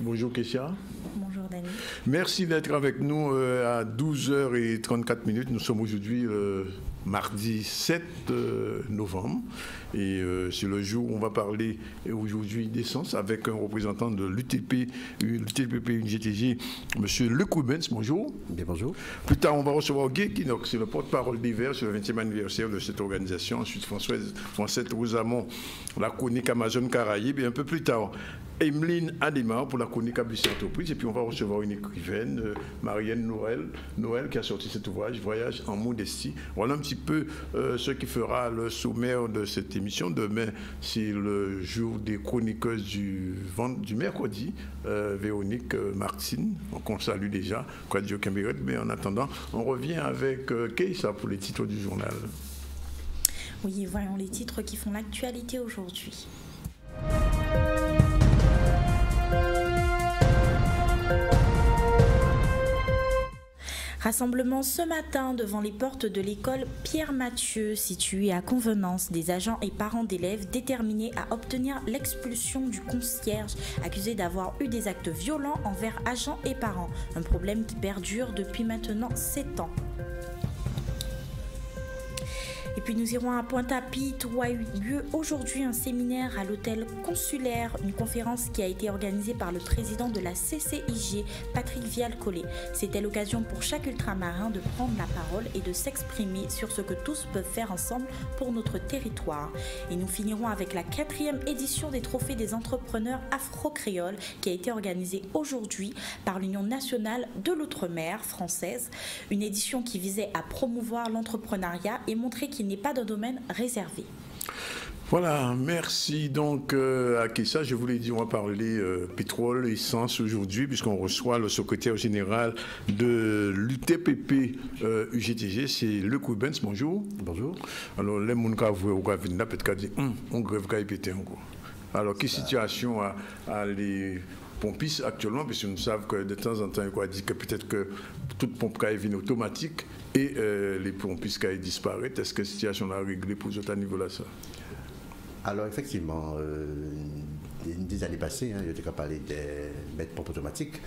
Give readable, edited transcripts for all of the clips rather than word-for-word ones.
Bonjour Kessia. Bonjour Dani. Merci d'être avec nous à 12h34. Nous sommes aujourd'hui mardi 7 novembre et c'est le jour où on va parler aujourd'hui d'essence avec un représentant de l'UTPP UGTG, M. Luc Rubens. Bonjour. Bien, bonjour. Plus tard, on va recevoir Guy Kinok, c'est le porte-parole des Verts sur le 20e anniversaire de cette organisation. Ensuite, Françoise Rosamond, la chronique Amazon Caraïbes. Et un peu plus tard, Emeline Ademar pour la chronique ABC Entreprise. Et puis, on va recevoir une écrivaine, Marianne Noël, qui a sorti cet ouvrage, Voyage en modestie. Voilà un petit peu ce qui fera le sommaire de cette émission. Demain, c'est le jour des chroniqueuses du mercredi. Véronique Martine, qu'on salue déjà, Radio Cambérette. Mais en attendant, on revient avec Keïssa pour les titres du journal. Oui, voyons les titres qui font l'actualité aujourd'hui. Rassemblement ce matin devant les portes de l'école Pierre Mathieu, située à Convenance. Des agents et parents d'élèves déterminés à obtenir l'expulsion du concierge accusé d'avoir eu des actes violents envers agents et parents. Un problème qui perdure depuis maintenant 7 ans. Et puis nous irons à Pointe-à-Pitre où a eu lieu aujourd'hui un séminaire à l'hôtel consulaire, une conférence qui a été organisée par le président de la CCIG, Patrick Vial-Collet. C'était l'occasion pour chaque ultramarin de prendre la parole et de s'exprimer sur ce que tous peuvent faire ensemble pour notre territoire. Et nous finirons avec la 4e édition des trophées des entrepreneurs afro-créoles qui a été organisée aujourd'hui par l'Union nationale de l'outre-mer française. Une édition qui visait à promouvoir l'entrepreneuriat et montrer qu'il n'est pas d'un domaine réservé. Voilà, merci donc à Keïssa. Je vous l'ai dit, on va parler pétrole, essence aujourd'hui, puisqu'on reçoit le secrétaire général de l'UTPP UGTG, c'est Luc Rubens. Bonjour. Bonjour. Alors, les gens qui viennent là, peut-être qu'ils disent on grève qui pété encore. Alors, quelle situation a les pompistes actuellement, puisque nous savons que de temps en temps, il dit que peut-être que toute pompe qui vient automatique et les pompistes qui disparaissent. Est-ce que la situation a réglé pour ce niveau-là ça? Alors effectivement, des années passées, il y a parlé des bêtes pompes automatiques,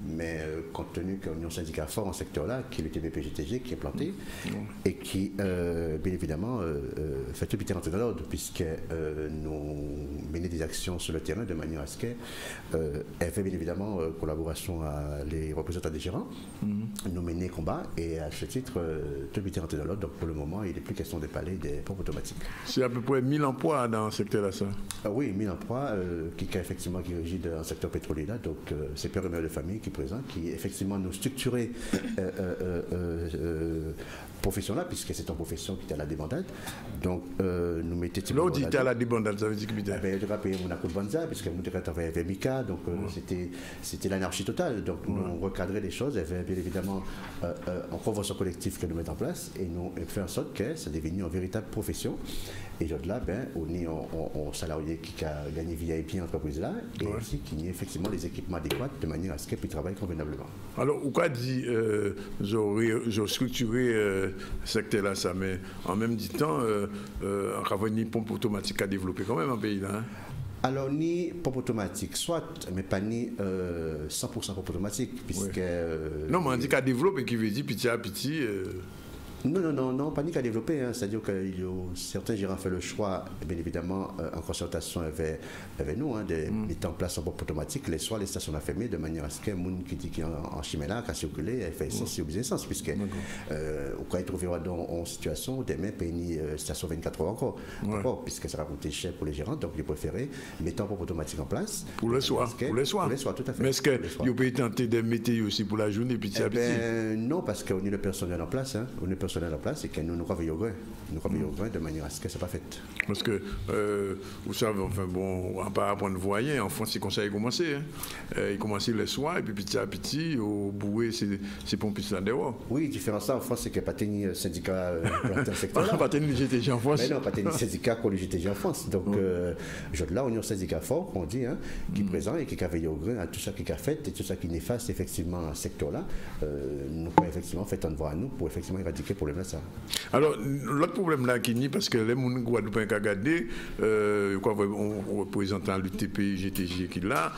mais compte tenu qu'il y a un syndicat fort en ce secteur-là, qui est le TBP-GTG, qui est planté, et qui, bien évidemment, fait tout bien entrer dans l'ordre, puisque nous menons des actions sur le terrain de manière à ce qu'elle fait bien évidemment collaboration à les représentants des gérants, nous menons combat, et à ce titre, tout bien entrer dans l'ordre. Donc pour le moment, il n'est plus question de parler des pompes automatiques. C'est à peu près 1000 emplois dans ce secteur-là, ça? Oui, 1000 emplois qui régit dans le secteur pétrolier là. Donc c'est père et mère de famille qui est présent, qui effectivement nous structurer profession là, puisque c'est une profession qui est à la débandade. Donc nous mettons... Là, on dit à la débandade, ça veut dire que... Je vais payer mon accord de banza, puisque nous travaillons avec Mika, donc c'était l'anarchie totale. Donc nous recadrer les choses, il y avait bien évidemment une convention collective que nous mettons en place, et nous faisons en sorte que ça devienne une véritable profession. Et là, on est un salarié qui a gagné VIP en entreprise là, et aussi qui a effectivement les équipements adéquats de manière à ce qu'il puisse travailler convenablement. Alors, pourquoi dit j'ai structuré ce secteur-là, ça, mais en même temps, on a une pompe automatique à développer quand même en pays là. Alors, ni pompe automatique, soit, mais pas ni 100% pompe automatique, puisque... non, mais on dit qu'à développer, qui veut dire petit à petit... Non, pas ni qu'à développer. C'est-à-dire que certains gérants ont fait le choix, bien évidemment, en concertation avec nous, de mettre en place un pompe automatique. Les stations ont fermé de manière à ce que les gens qui disent en chimère, qui circulent, elle fait essence ou essence, puisque on peut trouver dans situation où demain, payer une station 24 heures encore, puisque ça va coûter cher pour les gérants. Donc, ils préfèrent mettre un pompe automatique en place. Pour le soir. Pour le soir, tout à fait. Mais est-ce que vous pouvez tenter de mettre aussi pour la journée, petit à petit? Non, parce qu'on est le personnel en place. À la place et que nous travaillons au grain de manière à ce que ça soit pas fait. Parce que vous savez, enfin bon, on va pas apprendre à voyer, en France, c'est comme ça qu'il commençait. Il commençait le soir et puis petit à petit, au boué, c'est pompistes là dehors. Oui, différent ça en France, c'est qu'il n'y a pas de syndicat dans le secteur. Pas de GTG en France. Mais non, pas de syndicat comme le GTG en France. Donc là, on a un syndicat fort, on dit, qui est présent et qui a veillé au grain à tout ça qui a fait et tout ça qui néfaste effectivement un secteur là. Nous pouvons effectivement faire un devoir à nous pour effectivement éradiquer problème-là, ça. Alors, l'autre problème là qui n'y, parce que les gens Guadeloupe qui regardé, on représentant l'UTP, GTG qui est là,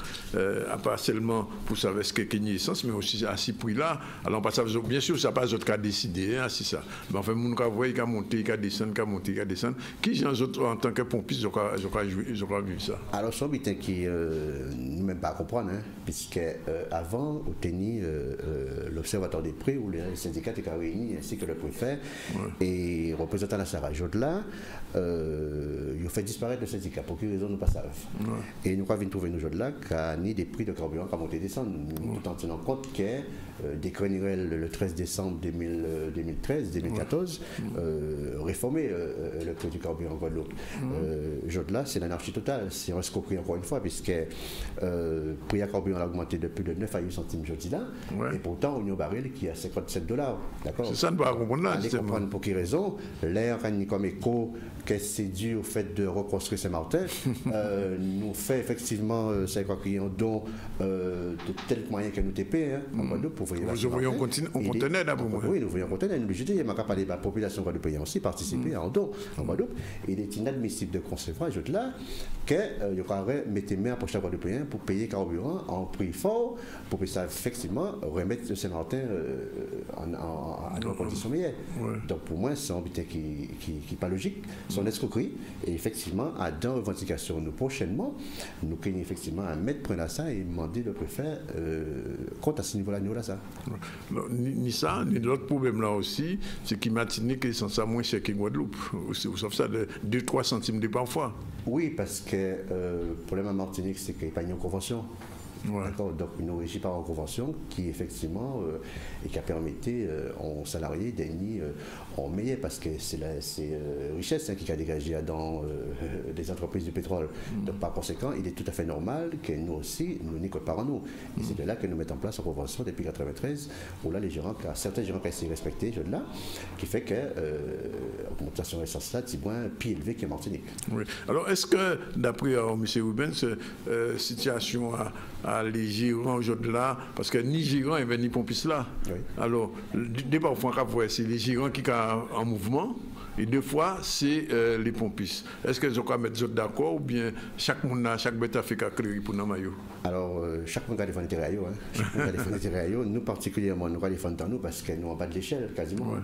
pas seulement pour savoir ce qu'est une essence, mais aussi à ce prix-là. Alors, bien sûr, ça n'a pas d'autres qu'à décider, hein, c'est ça. Mais enfin, les gens qui voient, qui a monté, qui a descendu, qui a monté, qui a descendu. Qui, en tant que pompiste, ils ont vu ça? Alors, c'est un butin qui nous même pas à comprendre, hein, puisque avant, au TENI, l'Observatoire des prix, où les syndicats étaient réunis, ainsi que le préfet, et représentant la Sarah Jodla, ils ont fait disparaître le syndicat. Pour quelle raison, nous ne savons pas. Et nous avons trouvé nous Jodla qui a ni des prix de carburant qui ont monté et descendu, tout en tenant compte que décret le 13 décembre 2013-2014 réformer le prix du carburant en Guadeloupe. Jodla, c'est l'anarchie totale, c'est un escroquerie encore une fois, puisque le prix à carburant a augmenté de plus de 9 à 8 centimes jeudi là, et pourtant on y a un baril qui est à $57. D'accord. C'est ça, ne pas comprendre là. Allez comprendre pour quelle raison. L'air comme écho, que c'est dû au fait de reconstruire Saint-Martin, nous fait effectivement, c'est quoi qu'il y a un don de tels moyens que nous TP, en Guadeloupe, pour voyer Nous voyons un conteneur d'abord. Oui, nous voyons un conteneur. Nous budgété, il m'a pas parlé de la population guadeloupéenne aussi, participer en don en Guadeloupe. Il est inadmissible de concevoir, je là, qu'il y aurait mettez main à poche guadeloupéen pour payer carburant en prix fort, pour que ça effectivement remettre Saint-Martin à des conditions meilleures. Donc pour moi, c'est un but qui n'est pas logique. Son escroquerie, et effectivement, à dans revendication, nous prochainement, nous craignons effectivement à mettre près à ça et demander le préfet compte à ce niveau-là, nous là ça. Ni ça, ni l'autre problème là aussi, c'est qu'il Martinique est censé moins cher que Guadeloupe. Sauf ça, de 2-3 centimes de parfois. Oui, parce que le problème à Martinique, c'est qu'il n'y a pas une convention. Donc une régie par en convention qui effectivement et qui a permis aux salariés d'être en meilleur parce que c'est richesse qui a dégagé dans des entreprises du pétrole. Donc par conséquent, il est tout à fait normal que nous aussi, nous n'y pas en nous. Et c'est de là que nous mettons en place en convention depuis 1993 où là les gérants, certains gérants qui ont essayé de respecter, là, qui fait que l'augmentation essence là, c'est moins plus élevé que Martinique. Oui. Alors est-ce que d'après M. Rubens, situation à les gérants aujourd'hui là, parce que ni gérants et ni pompistes là. Oui. Alors, des parfois, c'est les gérants qui sont en mouvement, et deux fois, c'est les pompistes. Est-ce qu'ils ont qu'à mettre d'accord ou bien chaque bête a fait qu'à créer pour nous maillot? Alors, chaque monde a défendu les terrains. Chaque monde a défendu les terrains. Nous, particulièrement, nous allons défendre dans nous parce que nous en bas de l'échelle, quasiment.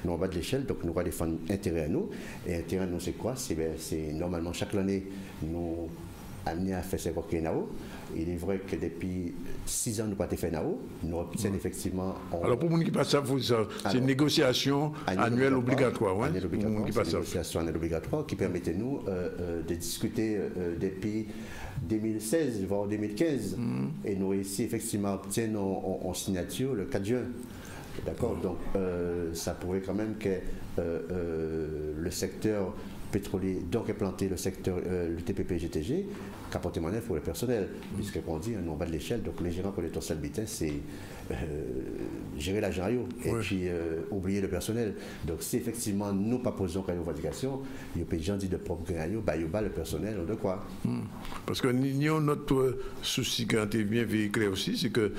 Nous en bas de l'échelle, donc nous allons défendre intérêt à nous. Et intérêt à nous, c'est quoi? C'est normalement, chaque année, nous amenés à faire ces coquilles NAO. Il est vrai que depuis 6 ans, nous n'avons pas fait NAO. Nous obtenons effectivement. Alors, pour les gens qui passent ça, c'est une négociation annuelle obligatoire. Annuelle obligatoire. C'est une négociation annuelle obligatoire qui permettait nous de discuter depuis 2016, voire 2015. Et nous réussissons effectivement à obtenir en signature le 4 juin. D'accord. Donc, ça prouvait quand même que le secteur pétrolier, donc implanté le secteur, le TPP-GTG, capoté manœuvre pour le personnel, puisque on dit on va de l'échelle, donc les gérants connaissent seul butin, c'est gérer l'agent et puis oublier le personnel. Donc si effectivement nous pas posons une revendication, il y a des gens qui disent de propre le personnel, de quoi. Parce que notre souci qui a été bien véhiculé aussi, c'est que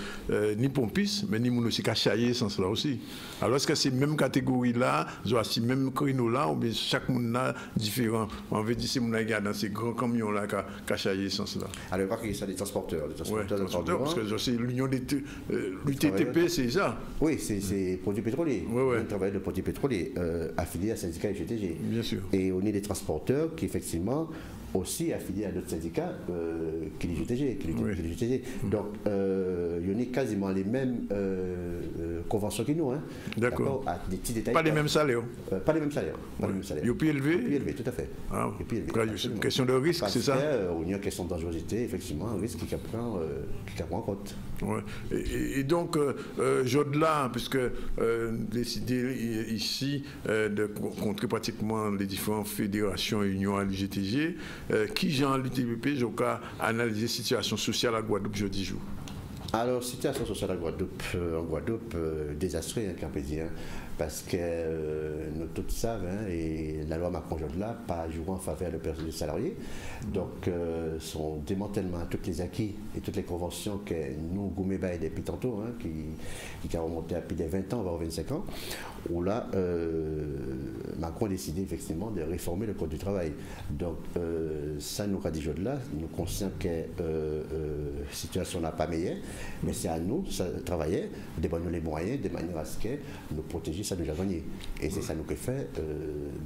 ni pompistes, mais ni nous aussi cachaillés sans cela aussi. Alors est-ce que c'est même catégorie là, c'est même créneau là, ou bien chaque monde là différent? On veut dire c'est mon gars dans ces grands camions là cachaillés sans cela. Alors je crois qu'il y a des transporteurs, parce que c'est l'union des l'UTTP, c'est ça. Oui, c'est produits pétroliers. On travaille de produits pétroliers affiliés à syndicat GTG. Bien sûr. Et on est des transporteurs qui effectivement aussi affiliés à d'autres syndicats qui les GTG. Donc, il y a quasiment les mêmes conventions que nous. Hein. D'accord. Des petits détails. Pas les mêmes salaires. Pas les mêmes salaires. Ils sont plus élevés. Plus élevés, tout à fait. C'est une question de risque, c'est ça? Il y a une question de dangerosité, effectivement, un risque qui prend en compte. Ouais. Et donc, Jodla, puisque décidé ici de contrer pratiquement les différentes fédérations et unions à l'UGTG, qui, Jean l'UTPP, j'ai analysé la situation sociale à Guadeloupe jeudi jour. Alors, situation sociale à Guadeloupe, en Guadeloupe, désastreuse, hein, peut dire, parce que nous tous savons, et la loi Macron-Jodla pas joué en faveur des salariés. Donc, son démantèlement à tous les acquis et toutes les conventions que nous, Goumeba et depuis tantôt, qui a remonté à plus de 20 ans, voire 25 ans, où là, Macron a décidé effectivement de réformer le Code du travail. Donc, ça nous a dit Jodla, nous conscients que la situation n'a pas meilleure, mais c'est à nous, ça travailler, de donner les moyens, de manière à ce que nous protéger, ça nous a gagné. Et c'est ça nous que fait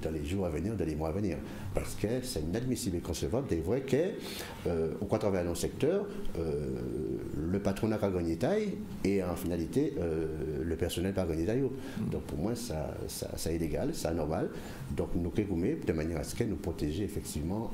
dans les jours à venir, dans les mois à venir. Parce que c'est inadmissible et concevable, c'est vrai qu'on peut travailler dans le secteur, le patronat a gagné taille, et en finalité, le personnel n'a pas gagné taille. Donc pour moi, ça est illégal, c'est anormal. Donc nous devons de manière à ce que nous protéger effectivement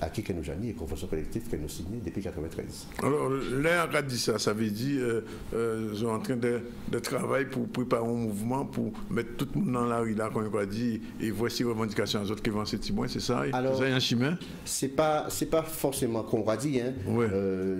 acquis que nous avons et conventions collectives que nous signons depuis 1993. Alors, l'air a dit ça, ça veut dire ils sont en train de travailler pour préparer un mouvement, pour mettre tout le monde dans la rue, là, comme on a dit, et voici les revendications des autres qui vont se témoigner, c'est ça? Alors, c'est un chemin? C'est pas forcément qu'on va dire. Ouais.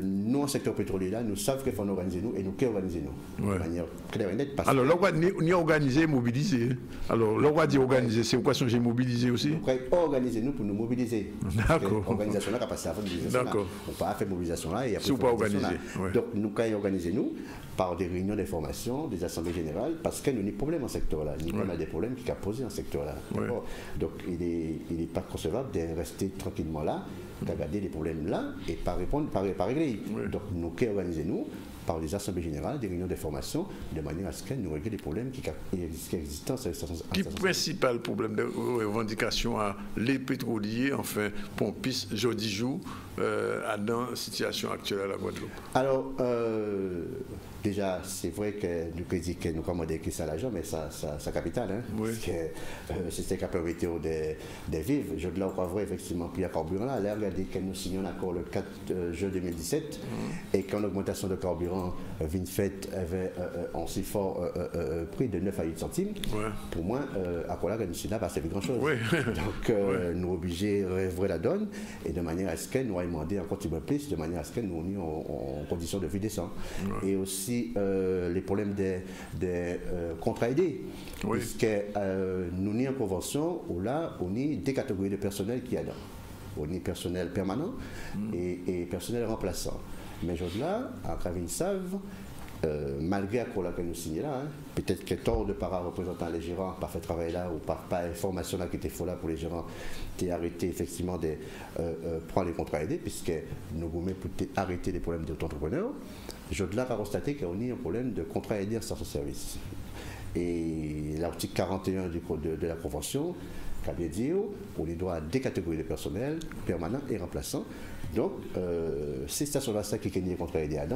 Nous, en secteur pétrolier, là, nous savons qu'il faut nous organiser nous et nous qui organiser nous. Ouais. De manière claire et nette. Alors, là, on ni organiser et mobiliser. Alors, là, on va dire organiser, c'est quoi changer mobiliser aussi? Nous pouvons organiser nous pour nous mobiliser. D'accord. L'organisation là, qui a passé avant mobilisation. D'accord. On peut pas faire mobilisation là et après. Si on pas organiser. Ouais. Donc, nous pouvons organiser nous par des réunions d'information, des assemblées générales, parce que nous avons des problèmes en secteur là. Nous avons des problèmes qui ont posé en secteur là. Ouais. Donc, il n'est pas concevable de rester tranquillement là, de regarder les problèmes là et pas répondre, pas régler. Ouais. Donc, nous pouvons organiser nous par des assemblées générales, des réunions d'information, de manière à ce que nous réglions les problèmes qui existent en situation. Qui est le principal problème de revendication à les pétroliers, enfin, pompistes, jeudi jour, dans la situation actuelle à la Guadeloupe? Alors, déjà, c'est vrai que nous disons que nous commandons qui ça l'argent, mais ça capital. Hein, oui. Parce que c'est capable de vivre. Je dois voir effectivement qu'il y a carburant là. Là, regardez que nous signons un accord le 4 juin 2017 et qu'en augmentation de carburant, Vinfet avait en si fort prix de 9 à 8 centimes. Ouais. Pour moi, accord là, nous n'a pas servi grand-chose. Oui. Donc, nous obligés de révéler la donne et de manière à ce que nous ayons demandé encore un peu plus, de manière à ce que nous soyons en conditions de vie décente. Ouais. Et aussi, les problèmes des contrats aidés. Oui. Puisque nous avons une convention où là, on a des catégories de personnel qui y a là. On a personnel permanent et personnel remplaçant. Mais là, à Cravine savent, malgré l'accord que nous signons là, peut-être que tort de para représentant les gérants, pas fait travail là ou pas information là qui était faux là pour les gérants, t'es arrêté effectivement de prendre les contrats aidés, puisque nous voulons arrêter les problèmes d'auto-entrepreneurs. Jodla a constaté qu'on a un problème de contrat aidé en station-service. Et l'article 41 de la Convention, qui a bien dit, on est droit à des catégories de personnel, permanents et remplaçants. Donc, ces stations-là qui ont des contrats aidés à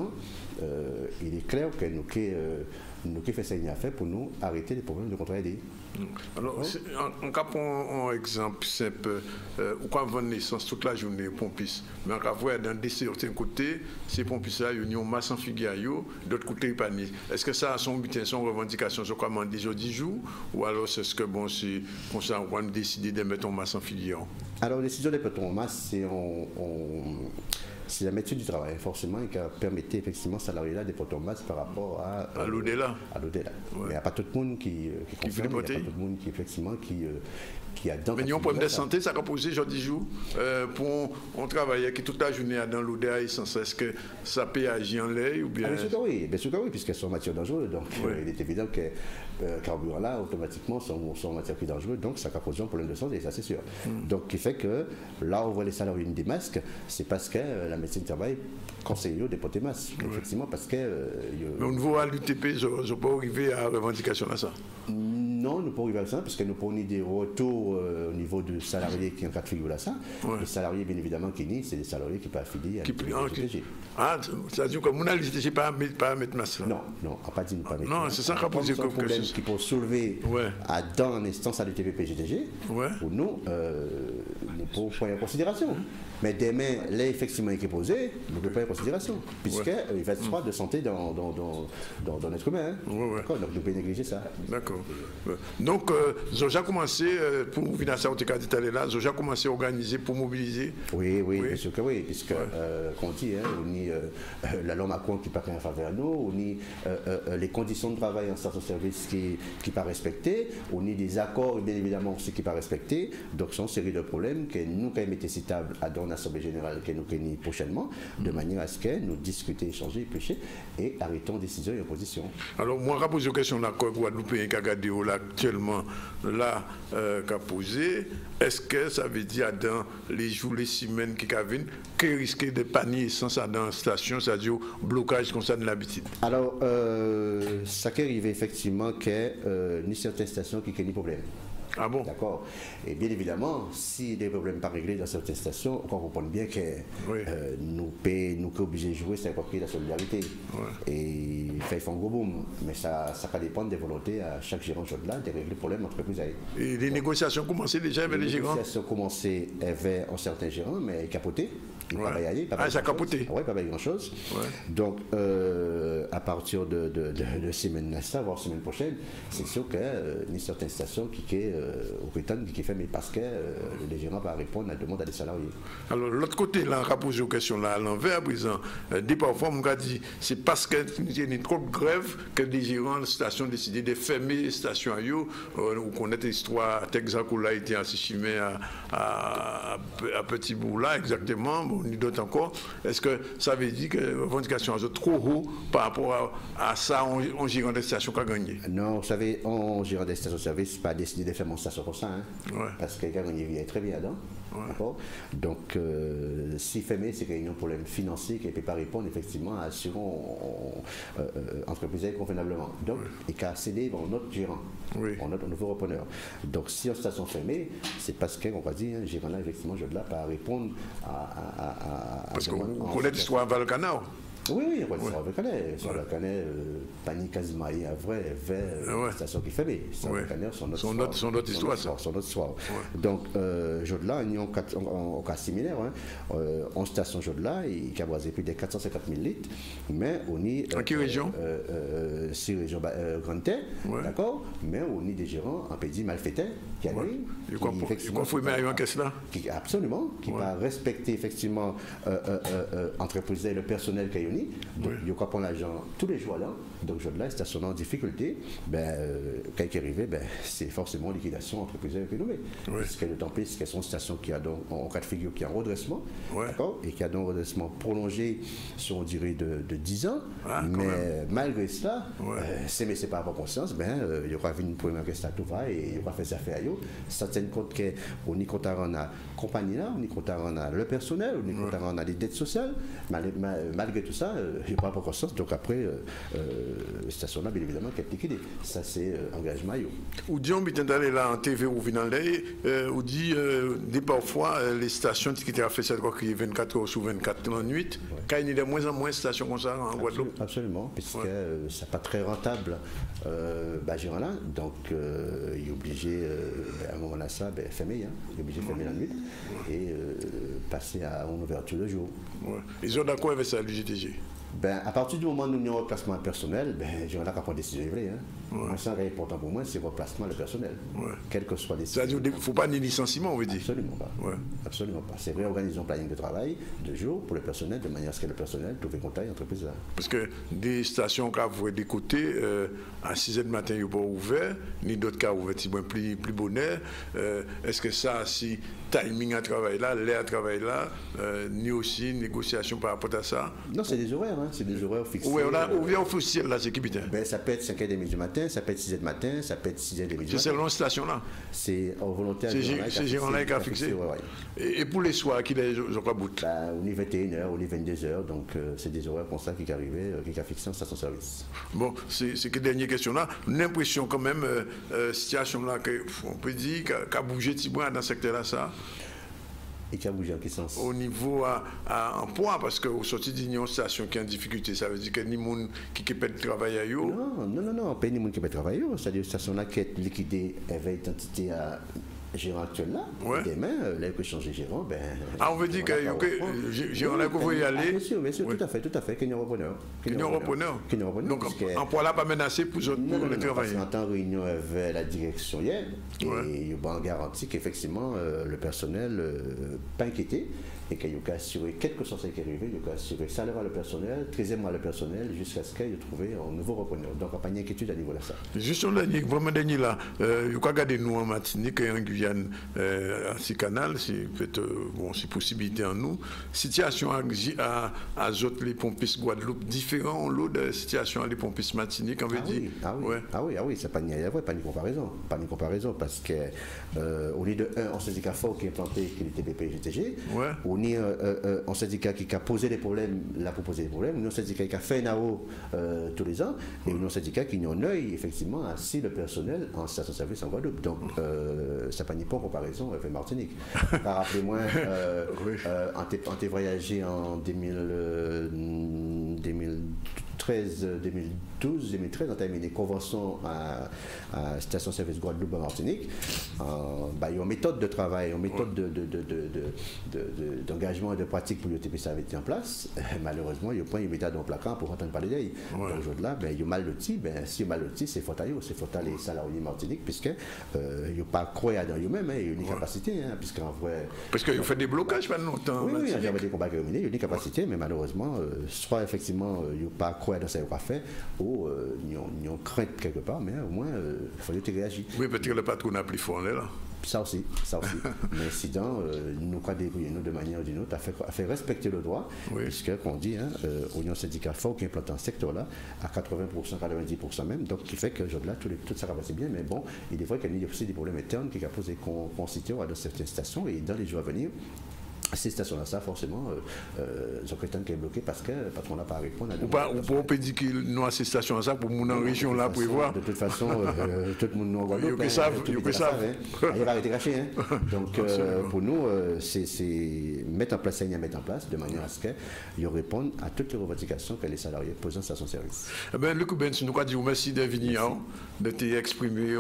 il est clair que nous qui faisons une affaire pour nous arrêter les problèmes de contrat aidé. Alors, en cas un exemple simple, ou quand on naissance toute la journée, pompiste, mais en cas voir dans des certains côtés, ces pompistes-là, ils ont masse en figure, d'autres côtés, pas ni. Est-ce que ça a son but, son revendication, sur comment déjà 10 jours, ou alors c'est ce que bon, c'est comme ça, on va décider de mettre en masse en figure? Alors, la décision de mettre en masse, c'est la méthode du travail, forcément, qui permettait effectivement aux salariés-là de porter en masse par rapport à l'au-delà. À l'au-delà. Ouais. Mais il n'y a pas tout le monde qui fait les potés. Il n'y a pas tout le monde qui, effectivement, qui a dans. Mais il y a un problème de santé, ça a posé aujourd'hui jour. Pour on travaille qui toute la journée dans l'au-delà, est-ce que ça peut agir en l'air ou bien? Bien sûr que oui, puisqu'elles sont en matière dangereuse. Donc, il est évident que carburant là, automatiquement, sont en matière plus dangereuse, donc ça a posé un problème de santé, ça c'est sûr. Donc, qui fait que là, on voit les salariés des masques, c'est parce que la médecine du travail conseille de porter masque, effectivement, parce que. Mais au niveau à l'UTP, je ne peux pas arriver à la revendication là, ça? Non, nous ne pouvons pas arriver à ça, parce que nous pouvons des retours au niveau de salariés qui ont cas de figure là, ça. Les salariés, bien évidemment, qui nient, c'est des salariés qui ne sont pas affiliés à l'UTG. Ah, ça veut dire que mon l'UTG pas à mettre masque là? Non, on n'a pas dit ne pas mettre masque. Non, c'est ça qui a posé comme problème qui peut soulever dans l'instance à l'UTP-PGTG, pour nous, nous pouvons prendre en considération. Mais demain, là, effectivement, qui est posé, nous ne pouvons pas en considération, puisqu'il va être droit de santé dans l'être humain. D'accord, donc nous ne pouvons pas négliger ça. D'accord. Donc, Zoja a commencé, pour vous venir à ça, là, Zoja a commencé à organiser pour mobiliser. Oui, bien sûr que oui, puisque, qu'on dit, on y la loi Macron qui paraît en faveur de nous, on y les conditions de travail en station-service qui pas respectées, on y des accords, bien évidemment, aussi qui pas respectés. Donc, c'est une série de problèmes que nous, quand même, été citables à dans l'Assemblée générale que nous connaissons prochainement, de manière à ce que nous discuter, échanger, pêcher et arrêtons décision et opposition. Alors, moi, je pose une question là, Guadeloupe et Kagadeo, là, actuellement, là, qu'a posé. Est-ce que ça veut dire dans les jours, les semaines qui viennent, que risquer de panier sans ça dans la station, c'est-à-dire blocage comme ça de l'habitude? Alors, ça peut arriver effectivement que ni certaines stations qui ont des problèmes. Ah bon? D'accord. Et bien évidemment, si des problèmes pas réglés dans certaines stations, on comprend bien que nous sommes obligés de jouer, c'est la solidarité. Ouais. Et ils font un gros boom. Mais ça va dépendre des volontés à chaque gérant là de régler le problème entreprise. Et les négociations commençaient déjà avec les gérants? Les négociations commençaient avec un certain gérant, mais capoté. Ça a capoté? Oui, pas grand-chose. Ouais. Donc, à partir de semaine voire semaine prochaine, c'est sûr que y a certaines stations qui fait, mais parce que les gérants vont répondre à la demande à des salariés. Alors, l'autre côté, là, on a posé une question là, à l'envers, à présent. Parfois, on a dit c'est parce qu'il y a une trop de grève que les gérants de stations ont décidé de fermer les stations à eux. On connaît l'histoire, Texaco a été assimilé à Petit Bourg-là, exactement. Bon, ni d'autres encore. Est-ce que ça veut dire que la revendication est trop haut par rapport à ça, on gérant des stations qui a gagné? Non, vous savez, on gérant des stations-service, pas décidé de faire mon station comme ça, hein, parce que gagné vient très bien dedans. Ouais. Donc, si fermé, c'est qu'il y a un problème financier qui ne peut pas répondre effectivement à assurant entreprise convenablement. Donc, il y a cédé dans notre gérant, notre nouveau repreneur. Donc, si une station fermée, c'est parce qu'on va dire, gérant là, effectivement, je ne vais pas répondre à parce qu'on connaît l'histoire à Valcanao. Oui, on va le connaître. Sur le Canet, panique quasiment à vrai, vers la station qui fait bien. Sur le Canet, son autre histoire. Son autre histoire. Donc, Jodelin, il y a un cas similaire. En station Jodelin, il a boisé plus de 450 000 litres. Mais on y. En quelle région? C'est région Grande Terre. D'accord? Mais on y des gérants en pays malfaitants qui arrivent. Il faut mettre en caisse là? Absolument. Qui va respecter effectivement l'entreprise et le personnel qu'il y a. Donc, il y a quoi prendre l'argent tous les jours là. Donc, je là, station en difficulté. Quand il est arrivé, c'est forcément liquidation entreprise économique. Parce que d'autant plus qu'elles sont une station qui a donc, en cas de figure, qui a un redressement, d'accord, et qui a donc un redressement prolongé sur une durée de 10 ans. Mais malgré cela, mais c'est pas avoir conscience, il y aura une première question à tout va et il y aura fait des affaires à eux. Ça tient compte qu'on y compte à la compagnie là, on y compte à le personnel, on y compte à les dettes sociales. Malgré tout ça, il n'y a pas encore conscience. Donc après, station là, bien évidemment, qui est liquidée. Ça, c'est engagement. Ou dit, on peut aller là en TV ou venant là, ou dit, parfois, les stations qui étaient fait cette qui 24 heures sur 24 en nuit, quand il y a de moins en moins de stations comme ça en Guadeloupe. Absolument, puisque ça n'est pas très rentable, gérant là. Donc, il est obligé, à un moment là, ça, fermer. Il est obligé de fermer la nuit et passer à une ouverture de jour. Ils ont d'accord avec ça, l'UGTG? À partir du moment où nous avons un remplacement personnel, je n'ai pas prendre décision. Ça, c'est important pour moi, c'est le remplacement le personnel. Quel que soit les c'est-à-dire qu'il ne faut pas ni licenciement, on veut dire? Absolument pas. Absolument pas. C'est réorganiser un planning de travail de jour pour le personnel, de manière à ce que le personnel trouve contact avec l'entreprise. Parce que des stations qui ont des côtés, à 6 h du matin, ils ne sont pas ouverts, ni d'autres cas ouverts, ils sont plus bonheur. Est-ce que ça, si timing à travail là, l'air à travail là, ni aussi négociation par rapport à ça? Non, c'est des horaires. C'est des horaires fixés. Oui, on a ouvert officiel là, c'est qui putain? Ça peut être 5h30 du matin, ça peut être 6h du matin, ça peut être 6h30 du matin. C'est selon la station là? C'est en volontaire. C'est gérant-là qui a fixé? Et pour les soirs, qui est, je crois, bout? On est 21h, on est 22h, donc c'est des horaires comme ça qui arrivent, qui a fixé en station-service. Bon, c'est que dernière question là. L'impression quand même, situation là, on peut dire qu'a bougé Tibouin dans ce secteur là, ça? Et qui a bougé en quel sens? Au niveau en poids, parce qu'au sorti d'une station qui est en difficulté, ça veut dire que ni monde qui peut travailler à eux? Non, pas ni monde qui peut travailler. C'est-à-dire que cette station-là qui est liquidée, elle va être entité à gérant actuel là. Ouais. Et demain, là, il peut changer gérant. Ben, on veut dire que gérant là, vous pouvez y aller. Bien sûr, Oui. tout à fait, qu'il y a un repreneur. Donc, emploi là, pas menacé pour le travail. En temps réunion avec la direction hier, Ouais. et il y a garanti qu'effectivement, le personnel pas inquiété, et qu'il y a assuré, quel que soit ce qui est arrivé, il y a assuré salaire à le personnel, 13e mois le personnel, jusqu'à ce qu'il y ait trouvé un nouveau repreneur. Donc, il n'y a pas d'inquiétude à niveau de ça. Juste sur le dernier, vraiment dernier là, il y a regardé nous en Martinique et en Guyane, à ces canaux, c'est peut-être, bon, c'est possibilité en nous. Situation à autres les pompistes Guadeloupe, différent l'autre situation à les pompistes Martinique, on veut dire. Oui, c'est pas une comparaison. Pas une comparaison, parce que au lieu de un syndicat fort qui est implanté, qui est le TBP-GTG, Ouais. on est un syndicat qui a posé des problèmes, là pour poser des problèmes, on est un syndicat qui a fait un AO tous les ans, et on est un syndicat qui a un œil, effectivement, assis le personnel en station-service en Guadeloupe. Donc, ça pas en comparaison avec Martinique. Rappelez-moi, on a voyagé en 2013, 2012, 2013, on a terminé une convention à station-service Guadeloupe en Martinique. Il y a une méthode de travail, une méthode d'engagement et de pratique pour le TPC avait été en place. Malheureusement, il n'y a pas une méthode en placard pour entendre parler d'elle. Donc aujourd'hui, il y a mal loti. Si il y a mal loti, c'est faute à eux, c'est faute à les salariés martiniques, puisque il n'y a pas croire dans eux-mêmes, il y a une capacité, puisqu'en vrai. Parce qu'il fait des blocages pendant longtemps. Oui, j'avais des combats terminés, il y a une capacité, mais malheureusement, soit effectivement, il n'y a pas croire dans ce qu'on fait, ou il y a une crainte quelque part, mais au moins, il fallait réagir. Oui, peut-être que le patron a plus fort, là. Ça aussi. Mais incident, nous avons débrouillé nous de manière ou d'une autre à faire respecter le droit, puisque, qu'on dit, Union syndicale fort qui implante un secteur-là à 80%, 90% même, donc qui fait que aujourd'hui, tout ça va passer bien, mais bon, il est vrai qu'il y a aussi des problèmes internes qui ont posé constituer dans certaines stations, et dans les jours à venir, ces stations-là, ça, forcément, ils ont quelqu'un qui est bloqué parce que le patron n'a pas à répondre. On peut dire qu'il y a ces stations-là pour mon région là pour voir. De toute façon, tout le monde nous regarde. Il va arrêter caché. Donc, pour nous, c'est mettre en place, de manière à ce qu'ils répondent à toutes les revendications que les salariés posent en station-service. Luc Benz, nous disons merci de venir, de t'exprimer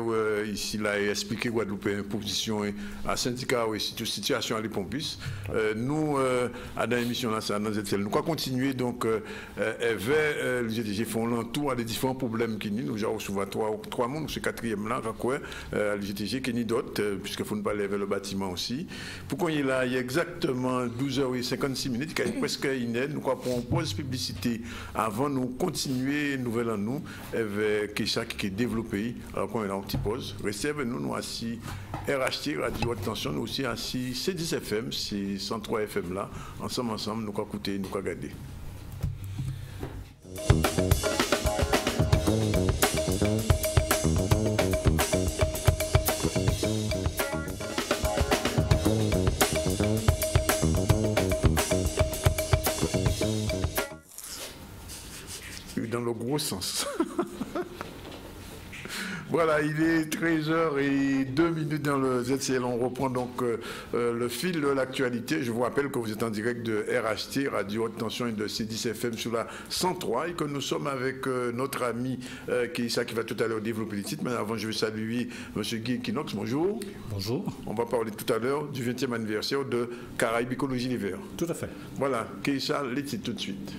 ici, là, et expliquer Guadeloupe une position à syndicat ou situation à l'Épompis. Nous, à l'émission là, nous allons continuer donc vers le GTG font l'entour des différents problèmes qui nous avons souvent trois mondes, ce quatrième là, le GTG qui n'y d'autres, puisqu'il faut ne pas lever le bâtiment aussi. Pourquoi il est là, il y a exactement 12h56, qui est presque inédit. Nous croyons qu'on pose publicité avant nous continuer nouvelle en nous avec ça qui est développé. Alors qu'on est là, on petit pause. Restez avec nous, nous assis RHT, Radio Attention, nous aussi assis C10 FM, c'est 103 FM là, ensemble, nous allons écouter, nous allons regarder. Dans le gros sens. Voilà, il est 13h02 dans le ZCL. On reprend donc le fil de l'actualité. Je vous rappelle que vous êtes en direct de RHT, Radio Haute Tension, et de C10 FM sur la 103 et que nous sommes avec notre ami qui va tout à l'heure développer les titres. Mais avant, je vais saluer M. Guy Kinox. Bonjour. Bonjour. On va parler tout à l'heure du 20e anniversaire de Caraïbes Écologie l'hiver. Tout à fait. Voilà, Keïssa, les titres tout de suite.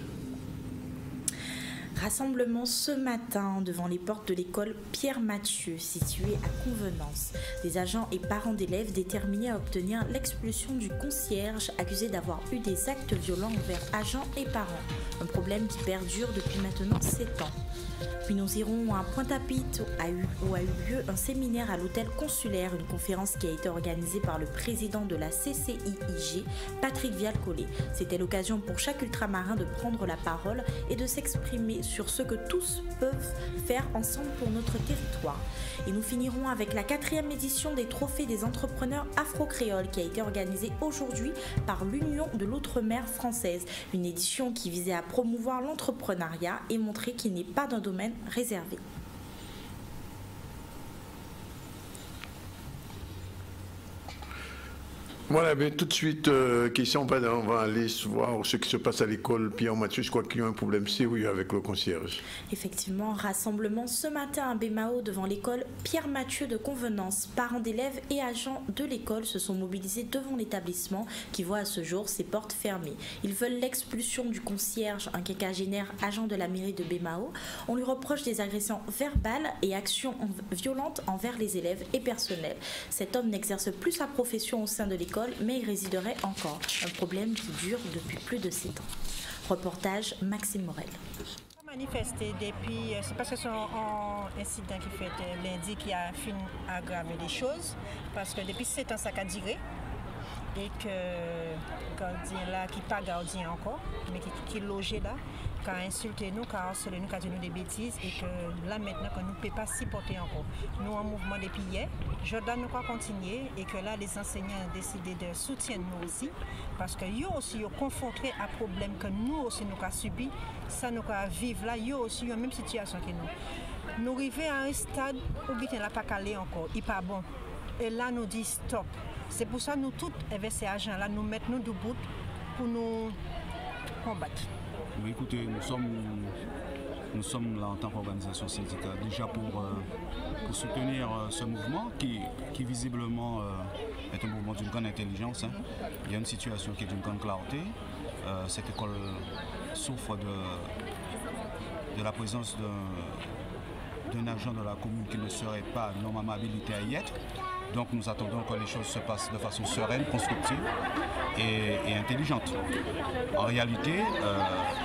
Rassemblement ce matin devant les portes de l'école Pierre-Mathieu, située à Convenance. Des agents et parents d'élèves déterminés à obtenir l'expulsion du concierge accusé d'avoir eu des actes violents envers agents et parents. Un problème qui perdure depuis maintenant 7 ans. Puis nous irons à Pointe-à-Pitre où a eu lieu un séminaire à l'hôtel consulaire, une conférence qui a été organisée par le président de la CCIIG, Patrick Vial-Collet. C'était l'occasion pour chaque ultramarin de prendre la parole et de s'exprimer sur ce que tous peuvent faire ensemble pour notre territoire. Et nous finirons avec la 4e édition des Trophées des entrepreneurs afro-créoles qui a été organisée aujourd'hui par l'Union de l'Outre-mer française. Une édition qui visait à promouvoir l'entrepreneuriat et montrer qu'il n'est pas d'un domaine réservé. Voilà, mais tout de suite, question, on va aller voir ce qui se passe à l'école Pierre Mathieu. Je crois qu'il y a un problème sérieux avec le concierge. Effectivement, rassemblement ce matin à Bémao devant l'école Pierre Mathieu de Convenance. Parents d'élèves et agents de l'école se sont mobilisés devant l'établissement qui voit à ce jour ses portes fermées. Ils veulent l'expulsion du concierge, un quinquagénaire agent de la mairie de Bémao. On lui reproche des agressions verbales et actions violentes envers les élèves et personnels. Cet homme n'exerce plus sa profession au sein de l'école, mais il résiderait encore. Un problème qui dure depuis plus de 7 ans. Reportage Maxime Morel. Manifester depuis, c'est parce que c'est un incident qui fait lundi qui a fini à aggraver les choses, parce que depuis 7 ans ça a duré et que gardien là qui n'est pas gardien encore, mais qui est logé là, qui a insulté nous, qui a harcelé nous, qui a dit nous des bêtises et que là maintenant que nous ne pouvons pas supporter encore. Nous en mouvement depuis hier, Jordan nous va continuer et que là les enseignants ont décidé de soutenir nous aussi parce que eux aussi sont confrontés à problème que nous aussi nous avons subi, ça nous avons vivre là, eux aussi ont la même situation que nous. Nous arrivons à un stade où nous n'a pas calé encore, il n'est pas bon. Et là nous dit stop. C'est pour ça que nous tous, avec ces agents-là, nous mettons debout pour nous combattre. Oui, écoutez, nous sommes là en tant qu'organisation syndicale, déjà pour soutenir ce mouvement qui visiblement est un mouvement d'une grande intelligence. Hein. Il y a une situation qui est d'une grande clarté. Cette école souffre de la présence d'un agent de la commune qui ne serait pas normalement habilité à y être. Donc nous attendons que les choses se passent de façon sereine, constructive et intelligente. En réalité,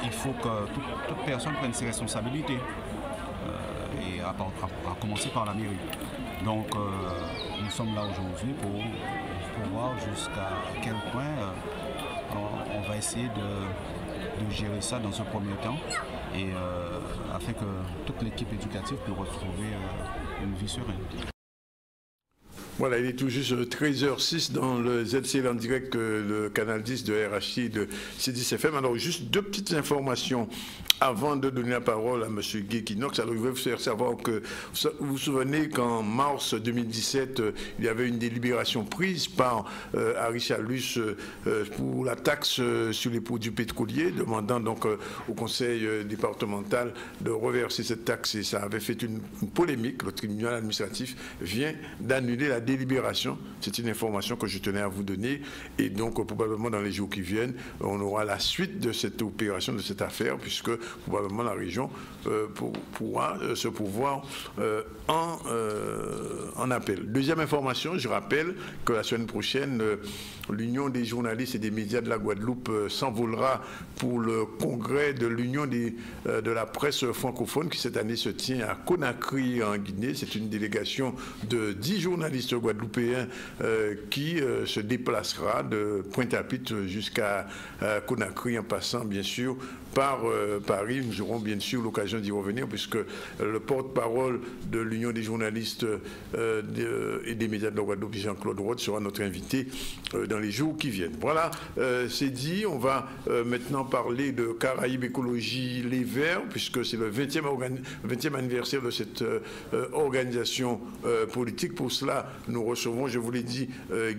il faut que toute personne prenne ses responsabilités, et à commencer par la mairie. Donc nous sommes là aujourd'hui pour voir jusqu'à quel point on va essayer de gérer ça dans un premier temps, et afin que toute l'équipe éducative puisse retrouver une vie sereine. Voilà, il est tout juste 13h06 dans le ZCL en direct, le canal 10 de RHI de C10FM. Alors, juste deux petites informations avant de donner la parole à M. Guy Kinox. Alors, je vais vous faire savoir que vous vous souvenez qu'en mars 2017, il y avait une délibération prise par Harry Chalus pour la taxe sur les produits pétroliers, demandant donc au conseil départemental de reverser cette taxe, et ça avait fait une polémique. Le tribunal administratif vient d'annuler la délibération. C'est une information que je tenais à vous donner, et donc probablement dans les jours qui viennent, on aura la suite de cette opération, de cette affaire, puisque probablement la région pourra se pourvoir en appel. Deuxième information, je rappelle que la semaine prochaine, l'Union des journalistes et des médias de la Guadeloupe s'envolera pour le congrès de l'Union de la presse francophone qui cette année se tient à Conakry en Guinée. C'est une délégation de 10 journalistes guadeloupéens qui se déplacera de Pointe-à-Pitre jusqu'à Conakry en passant bien sûr par Paris. Nous aurons bien sûr l'occasion d'y revenir puisque le porte-parole de l'Union des journalistes et des médias de la Guadeloupe, Jean-Claude Roth, sera notre invité dans les jours qui viennent. Voilà, c'est dit. On va maintenant parler de Caraïbes Écologie Les Verts, puisque c'est le 20e anniversaire de cette organisation politique. Pour cela, nous recevons, je vous l'ai dit,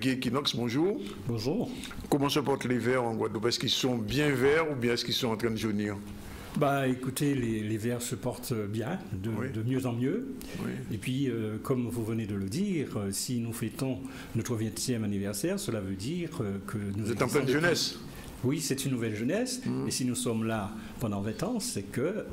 Guy Kinox. Bonjour. Bonjour. Comment se portent les Verts en Guadeloupe? Est-ce qu'ils sont bien verts ou bien est-ce qu'ils sont en train de jaunir? Bah, écoutez, les Verts se portent bien, de mieux en mieux. Oui. Et puis, comme vous venez de le dire, si nous fêtons notre 20e anniversaire, cela veut dire que nous... Vous êtes en pleine jeunesse. Oui, c'est une nouvelle jeunesse. Et si nous sommes là pendant 20 ans, c'est que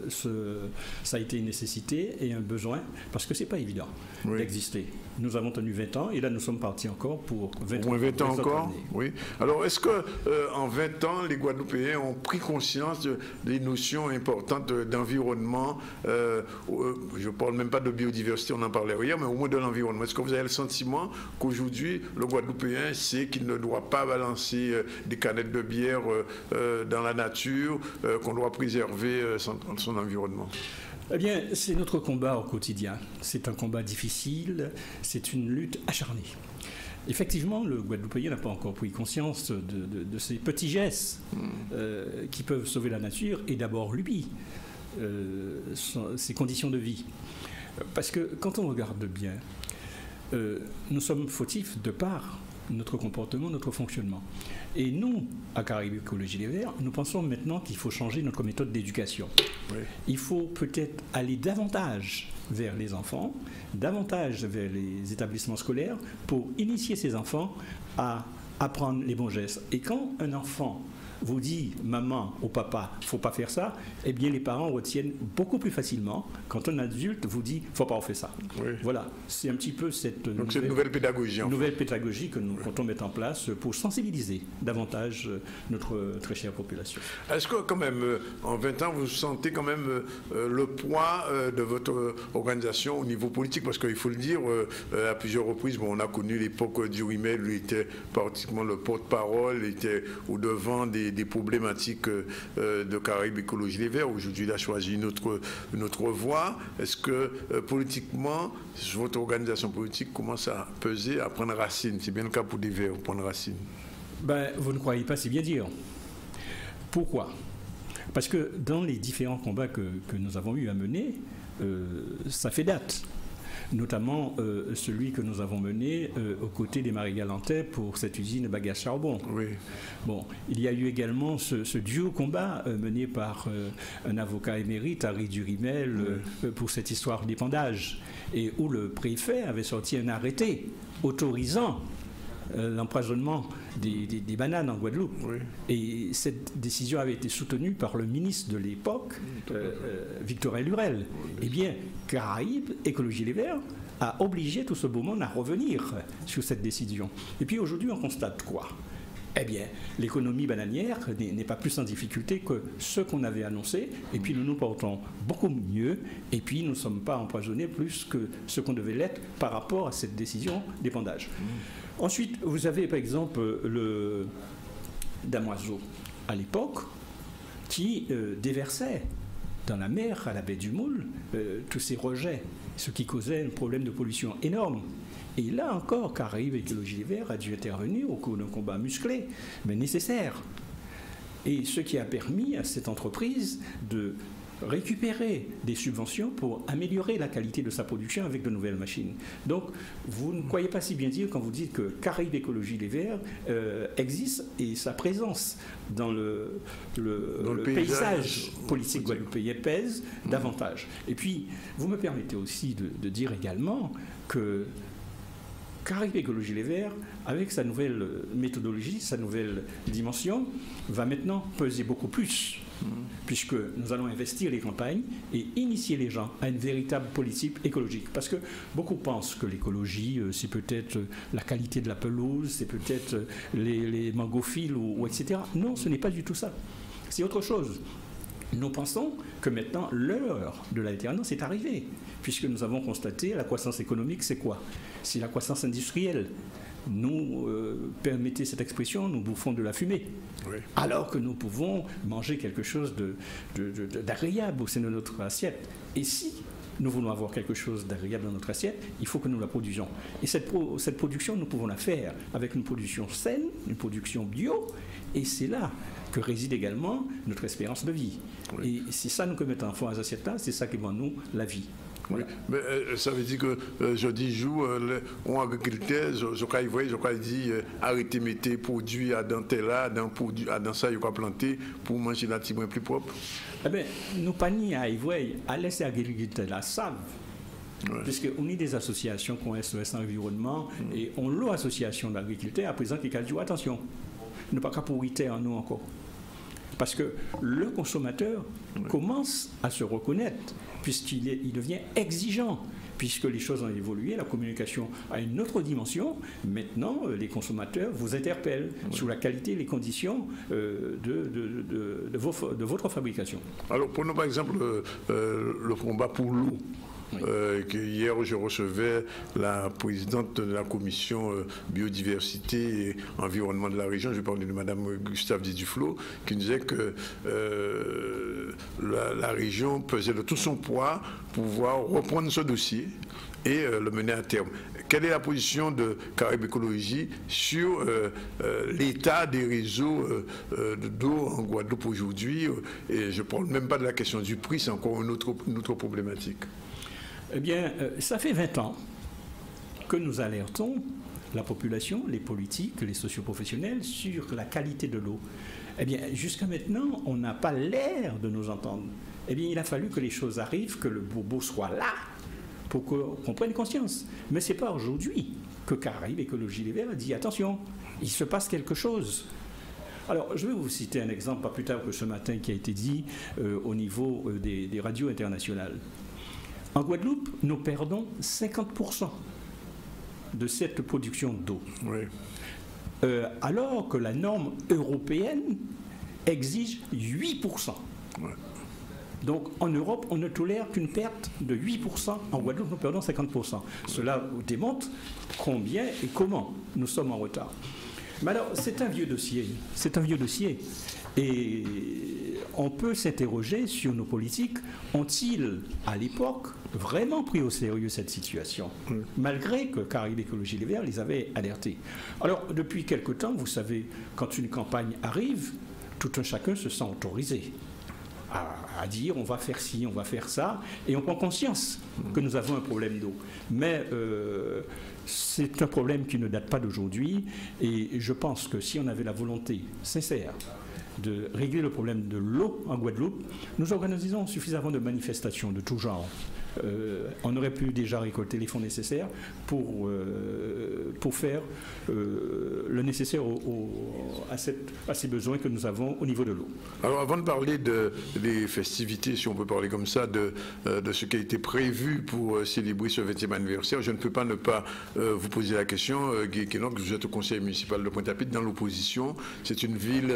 ça a été une nécessité et un besoin, parce que ce n'est pas évident d'exister. Nous avons tenu 20 ans et là nous sommes partis encore pour 20 ans. 20 ans encore, oui. Alors est-ce qu'en 20 ans, les Guadeloupéens ont pris conscience des notions importantes d'environnement? Je ne parle même pas de biodiversité, on en parlait hier, mais au moins de l'environnement. Est-ce que vous avez le sentiment qu'aujourd'hui, le Guadeloupéen sait qu'il ne doit pas balancer des canettes de bière dans la nature, qu'on doit préserver son environnement? Eh bien, c'est notre combat au quotidien. C'est un combat difficile, c'est une lutte acharnée. Effectivement, le Guadeloupéen n'a pas encore pris conscience de ces petits gestes qui peuvent sauver la nature et d'abord lui, ses conditions de vie. Parce que quand on regarde bien, nous sommes fautifs de par notre comportement, notre fonctionnement. Et nous, à Caraïbes Écologie Les Verts, nous pensons maintenant qu'il faut changer notre méthode d'éducation. Oui. Il faut peut-être aller davantage vers les enfants, davantage vers les établissements scolaires pour initier ces enfants à apprendre les bons gestes. Et quand un enfant vous dit maman ou papa, il ne faut pas faire ça, eh bien les parents retiennent beaucoup plus facilement quand un adulte vous dit il ne faut pas faire ça. Oui. Voilà, c'est un petit peu cette nouvelle pédagogie. Nouvelle pédagogie que nous comptons mettre en place pour sensibiliser davantage notre très chère population. Est-ce que quand même, en 20 ans, vous sentez quand même le poids de votre organisation au niveau politique? Parce qu'il faut le dire, à plusieurs reprises, bon, on a connu l'époque du Rimel, lui était pratiquement le porte-parole, il était au-devant des problématiques de Caraïbes Écologie Les Verts. Aujourd'hui, il a choisi une autre voie. Est-ce que politiquement, votre organisation politique commence à peser, à prendre racine? C'est bien le cas pour des Verts, prendre racine. Ben, vous ne croyez pas si bien dire. Pourquoi? Parce que dans les différents combats que nous avons eu à mener, ça fait date. Notamment celui que nous avons mené aux côtés des Marais Galantais pour cette usine Bagasse Charbon. Oui. Bon, il y a eu également ce duo combat mené par un avocat émérite, Harry Durimel, pour cette histoire d'épandage, et où le préfet avait sorti un arrêté autorisant l'empoisonnement des bananes en Guadeloupe. Oui. Et cette décision avait été soutenue par le ministre de l'époque, Victorin Lurel. Oui. Eh bien, Caraïbes Écologie Les Verts a obligé tout ce beau monde à revenir sur cette décision. Et puis aujourd'hui, on constate quoi? Eh bien, l'économie bananière n'est pas plus en difficulté que ce qu'on avait annoncé, et puis nous nous portons beaucoup mieux, et puis nous ne sommes pas empoisonnés plus que ce qu'on devait l'être par rapport à cette décision d'épandage. Ensuite, vous avez par exemple le damoiseau à l'époque qui déversait dans la mer, à la baie du Moule, tous ces rejets, ce qui causait un problème de pollution énorme. Et là encore, Caraïbes Écologie Les Verts a dû intervenir au cours d'un combat musclé, mais nécessaire. Et ce qui a permis à cette entreprise de récupérer des subventions pour améliorer la qualité de sa production avec de nouvelles machines. Donc, vous ne croyez pas si bien dire quand vous dites que Caraïbes Écologie Les Verts existe et sa présence dans le paysage politique guadeloupéen pèse davantage. Et puis, vous me permettez aussi de dire également que Caraïbes Écologie Les Verts, avec sa nouvelle méthodologie, sa nouvelle dimension, va maintenant peser beaucoup plus, puisque nous allons investir les campagnes et initier les gens à une véritable politique écologique. Parce que beaucoup pensent que l'écologie, c'est peut-être la qualité de la pelouse, c'est peut-être les mangophiles, ou etc. Non, ce n'est pas du tout ça. C'est autre chose. Nous pensons que maintenant, l'heure de l'alternance est arrivée, puisque nous avons constaté la croissance économique, c'est quoi? C'est la croissance industrielle. Nous, permettez cette expression, nous bouffons de la fumée. Oui. Alors que nous pouvons manger quelque chose d'agréable au sein de notre assiette. Et si nous voulons avoir quelque chose d'agréable dans notre assiette, il faut que nous la produisions. Et cette production, nous pouvons la faire avec une production saine, une production bio, et c'est là que réside également notre espérance de vie. Oui. Et c'est ça nous que mettons en fond à ces assiettes-là, c'est ça qui va nous la vie. Voilà. Oui. Mais ça veut dire que je dis jour, on agriculteur, je crois dit arrêtez mettre produits à dentelle là, dans ça il faut planter pour manger la timbre plus propre. Eh bien, nous pas ni à Ivoire, à laisser agriculteurs la savent. Ouais. Puisqu'on est des associations qui ont SOS Environnement et on l'a association d'agriculteurs à présent qui a dit attention, ne pas qu'à pourriter en nous encore. Parce que le consommateur commence à se reconnaître, puisqu'il devient exigeant, puisque les choses ont évolué, la communication a une autre dimension. Maintenant, les consommateurs vous interpellent sur la qualité et les conditions de votre fabrication. Alors, prenons par exemple le combat pour l'eau. Oui. Hier, je recevais la présidente de la commission biodiversité et environnement de la région, je parlais de Mme Gustave Diduflo, qui nous disait que la région pesait de tout son poids pour pouvoir reprendre ce dossier et le mener à terme. Quelle est la position de Caraïbes Écologie sur l'état des réseaux d'eau en Guadeloupe aujourd'hui? Et je ne parle même pas de la question du prix, c'est encore une autre problématique. Eh bien, ça fait 20 ans que nous alertons la population, les politiques, les socioprofessionnels sur la qualité de l'eau. Eh bien, jusqu'à maintenant, on n'a pas l'air de nous entendre. Eh bien, il a fallu que les choses arrivent, que le bobo soit là pour qu'on prenne conscience. Mais ce n'est pas aujourd'hui que Caraïbes Écologie Les Verts a dit attention, il se passe quelque chose. Alors, je vais vous citer un exemple, pas plus tard que ce matin, qui a été dit au niveau des radios internationales. En Guadeloupe, nous perdons 50% de cette production d'eau. Oui. Alors que la norme européenne exige 8%. Ouais. Donc en Europe, on ne tolère qu'une perte de 8%. En Guadeloupe, nous perdons 50%. Cela démontre combien et comment nous sommes en retard. Mais alors, c'est un vieux dossier. C'est un vieux dossier. Et on peut s'interroger sur nos politiques. Ont-ils, à l'époque, vraiment pris au sérieux cette situation, malgré que Caraïbes Écologie Les Verts les avait alertés? Alors, depuis quelque temps, vous savez, quand une campagne arrive, tout un chacun se sent autorisé à dire on va faire ci, on va faire ça, et on prend conscience que nous avons un problème d'eau. Mais c'est un problème qui ne date pas d'aujourd'hui, et je pense que si on avait la volonté sincère de régler le problème de l'eau en Guadeloupe, nous organisons suffisamment de manifestations de tout genre. On aurait pu déjà récolter les fonds nécessaires pour faire le nécessaire à ces besoins que nous avons au niveau de l'eau. Alors avant de parler des festivités, si on peut parler comme ça, de ce qui a été prévu pour célébrer ce 20e anniversaire, je ne peux pas ne pas vous poser la question, Guy Kenok, vous êtes au conseil municipal de Pointe-à-Pitre, dans l'opposition. C'est une ville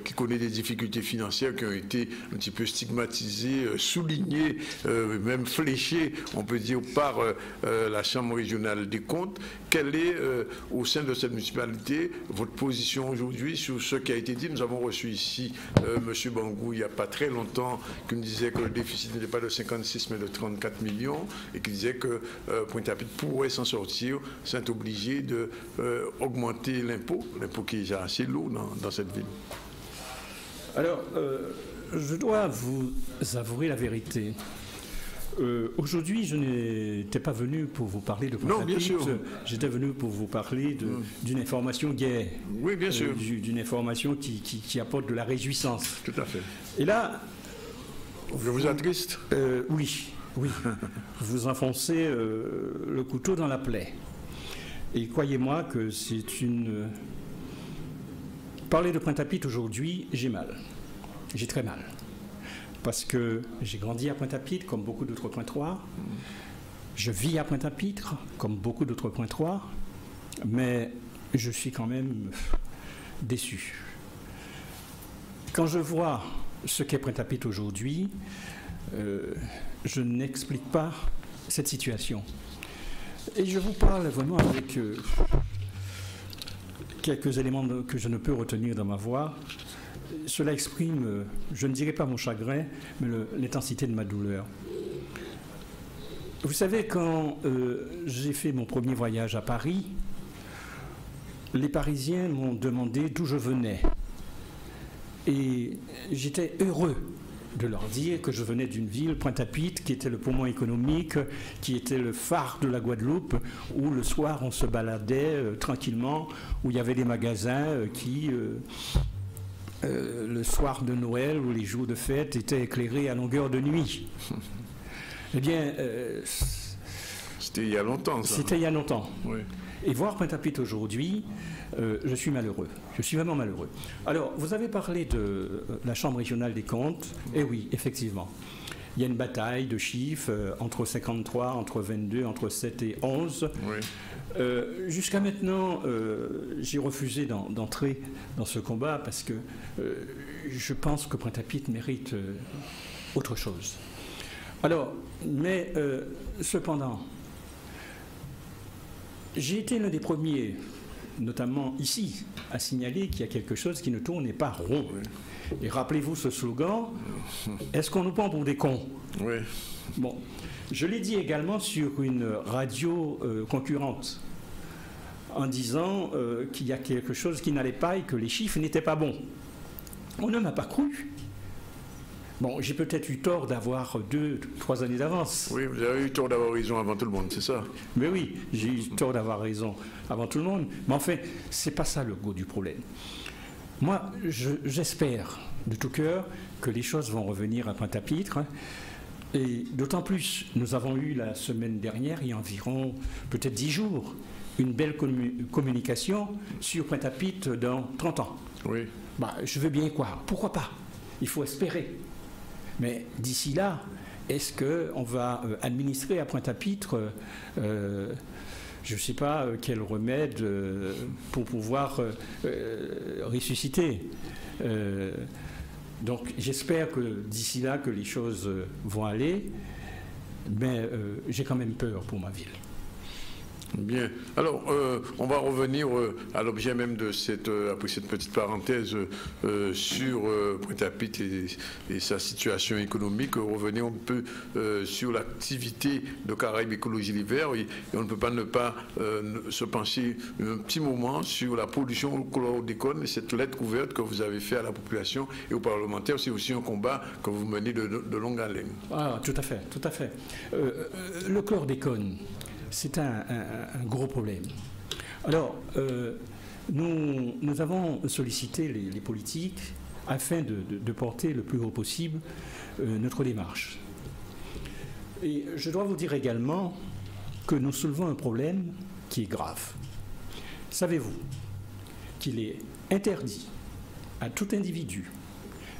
qui connaît des difficultés financières qui ont été un petit peu stigmatisées, soulignées, même fléchées, on peut dire, par la Chambre régionale des comptes. Quelle est, au sein de cette municipalité, votre position aujourd'hui sur ce qui a été dit? Nous avons reçu ici M. Bangou il n'y a pas très longtemps, qui nous disait que le déficit n'était pas de 56 mais de 34 millions et qui disait que Pointe-à-Pitre pourrait s'en sortir sans être obligé d'augmenter l'impôt qui est déjà assez lourd dans cette ville. Alors, je dois vous avouer la vérité. Aujourd'hui, je n'étais pas venu pour vous parler de Pointe-à-Pitre. Non, bien sûr. J'étais venu pour vous parler d'une information gaie. Oui, bien sûr. D'une information qui apporte de la réjouissance. Tout à fait. Et là... Je vous attriste? Oui. Vous enfoncez le couteau dans la plaie. Et croyez-moi que c'est une... Parler de Pointe-à-Pitre aujourd'hui, j'ai mal. J'ai très mal. Parce que j'ai grandi à Pointe-à-Pitre, comme beaucoup d'autres Pointois. Je vis à Pointe-à-Pitre, comme beaucoup d'autres Pointois. Mais je suis quand même déçu. Quand je vois ce qu'est Pointe-à-Pitre aujourd'hui, je n'explique pas cette situation. Et je vous parle vraiment avec quelques éléments que je ne peux retenir dans ma voix. Cela exprime, je ne dirais pas mon chagrin, mais l'intensité de ma douleur. Vous savez, quand j'ai fait mon premier voyage à Paris, les Parisiens m'ont demandé d'où je venais. Et j'étais heureux de leur dire que je venais d'une ville, Pointe-à-Pitre, qui était le poumon économique, qui était le phare de la Guadeloupe, où le soir on se baladait tranquillement, où il y avait des magasins qui... le soir de Noël ou les jours de fête étaient éclairés à longueur de nuit. Eh bien... c'était il y a longtemps, ça. C'était il y a longtemps. Oui. Et voir Pointe-à-Pitre aujourd'hui, je suis malheureux. Je suis vraiment malheureux. Alors, vous avez parlé de la Chambre régionale des comptes. Eh oui, effectivement. Il y a une bataille de chiffres entre 53, entre 22, entre 7 et 11. Oui. Jusqu'à maintenant, j'ai refusé d'entrer dans ce combat parce que je pense que Pointe-à-Pitre mérite autre chose. Alors, mais cependant, j'ai été l'un des premiers, notamment ici, à signaler qu'il y a quelque chose qui ne tourne pas rond. Oui. Et rappelez-vous ce slogan, est-ce qu'on nous prend pour des cons? Oui. Bon, je l'ai dit également sur une radio concurrente, en disant qu'il y a quelque chose qui n'allait pas et que les chiffres n'étaient pas bons. On ne m'a pas cru. Bon, j'ai peut-être eu tort d'avoir 2-3 années d'avance. Oui, vous avez eu tort d'avoir raison avant tout le monde, c'est ça? Mais oui, j'ai eu tort d'avoir raison avant tout le monde. Mais enfin, c'est pas ça le gros du problème. Moi, j'espère de tout cœur que les choses vont revenir à Pointe-à-Pitre. Et d'autant plus, nous avons eu la semaine dernière, il y a environ peut-être 10 jours, une belle communication sur Pointe-à-Pitre dans 30 ans. Oui. Bah, je veux bien y croire. Pourquoi pas? Il faut espérer. Mais d'ici là, est-ce qu'on va administrer à Pointe-à-Pitre, je ne sais pas quel remède pour pouvoir ressusciter? Donc j'espère que d'ici là que les choses vont aller, mais j'ai quand même peur pour ma ville. Bien. Alors, on va revenir à l'objet même de après cette petite parenthèse sur Pointe-à-Pitre et sa situation économique. Revenir un peu sur l'activité de Caraïbes Écologie l'hiver. Et on ne peut pas ne pas se pencher un petit moment sur la pollution au chlordécone et cette lettre ouverte que vous avez faite à la population et aux parlementaires. C'est aussi un combat que vous menez de longue haleine. Ah, tout à fait, tout à fait. Le chlordécone, c'est un gros problème. Alors, nous avons sollicité les politiques afin de porter le plus haut possible notre démarche. Et je dois vous dire également que nous soulevons un problème qui est grave. Savez-vous qu'il est interdit à tout individu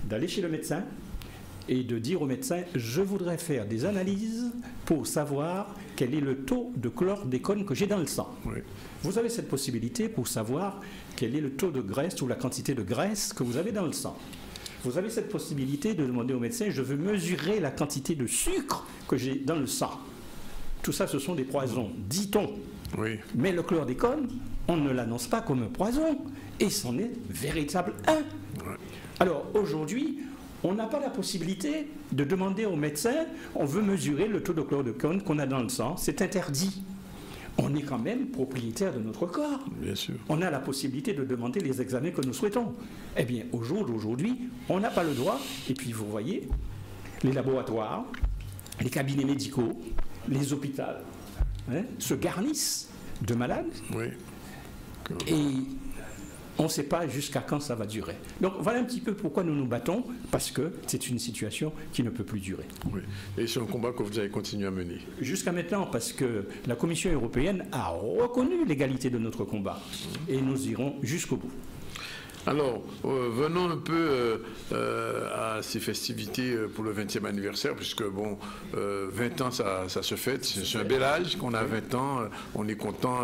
d'aller chez le médecin et de dire au médecin « je voudrais faire des analyses pour savoir quel est le taux de chlordécone que j'ai dans le sang oui. ». Vous avez cette possibilité pour savoir quel est le taux de graisse ou la quantité de graisse que vous avez dans le sang. Vous avez cette possibilité de demander au médecin « je veux mesurer la quantité de sucre que j'ai dans le sang ». Tout ça, ce sont des poisons, dit-on. Oui. Mais le chlordécone, on ne l'annonce pas comme un poison, et c'en est véritable un. Oui. Alors, aujourd'hui, on n'a pas la possibilité de demander au médecin, on veut mesurer le taux de chlordécone qu'on a dans le sang, c'est interdit. On est quand même propriétaire de notre corps. Bien sûr. On a la possibilité de demander les examens que nous souhaitons. Eh bien, au jour d'aujourd'hui, on n'a pas le droit. Et puis, vous voyez, les laboratoires, les cabinets médicaux, les hôpitaux se garnissent de malades. Oui. Et on ne sait pas jusqu'à quand ça va durer. Donc voilà un petit peu pourquoi nous nous battons, parce que c'est une situation qui ne peut plus durer. Oui. Et c'est un combat que vous allez continuer à mener? Jusqu'à maintenant, parce que la Commission européenne a reconnu l'égalité de notre combat. Et nous irons jusqu'au bout. Alors, venons un peu à ces festivités pour le 20e anniversaire, puisque, bon, 20 ans, ça se fête. C'est un bel âge qu'on a 20 ans. On est content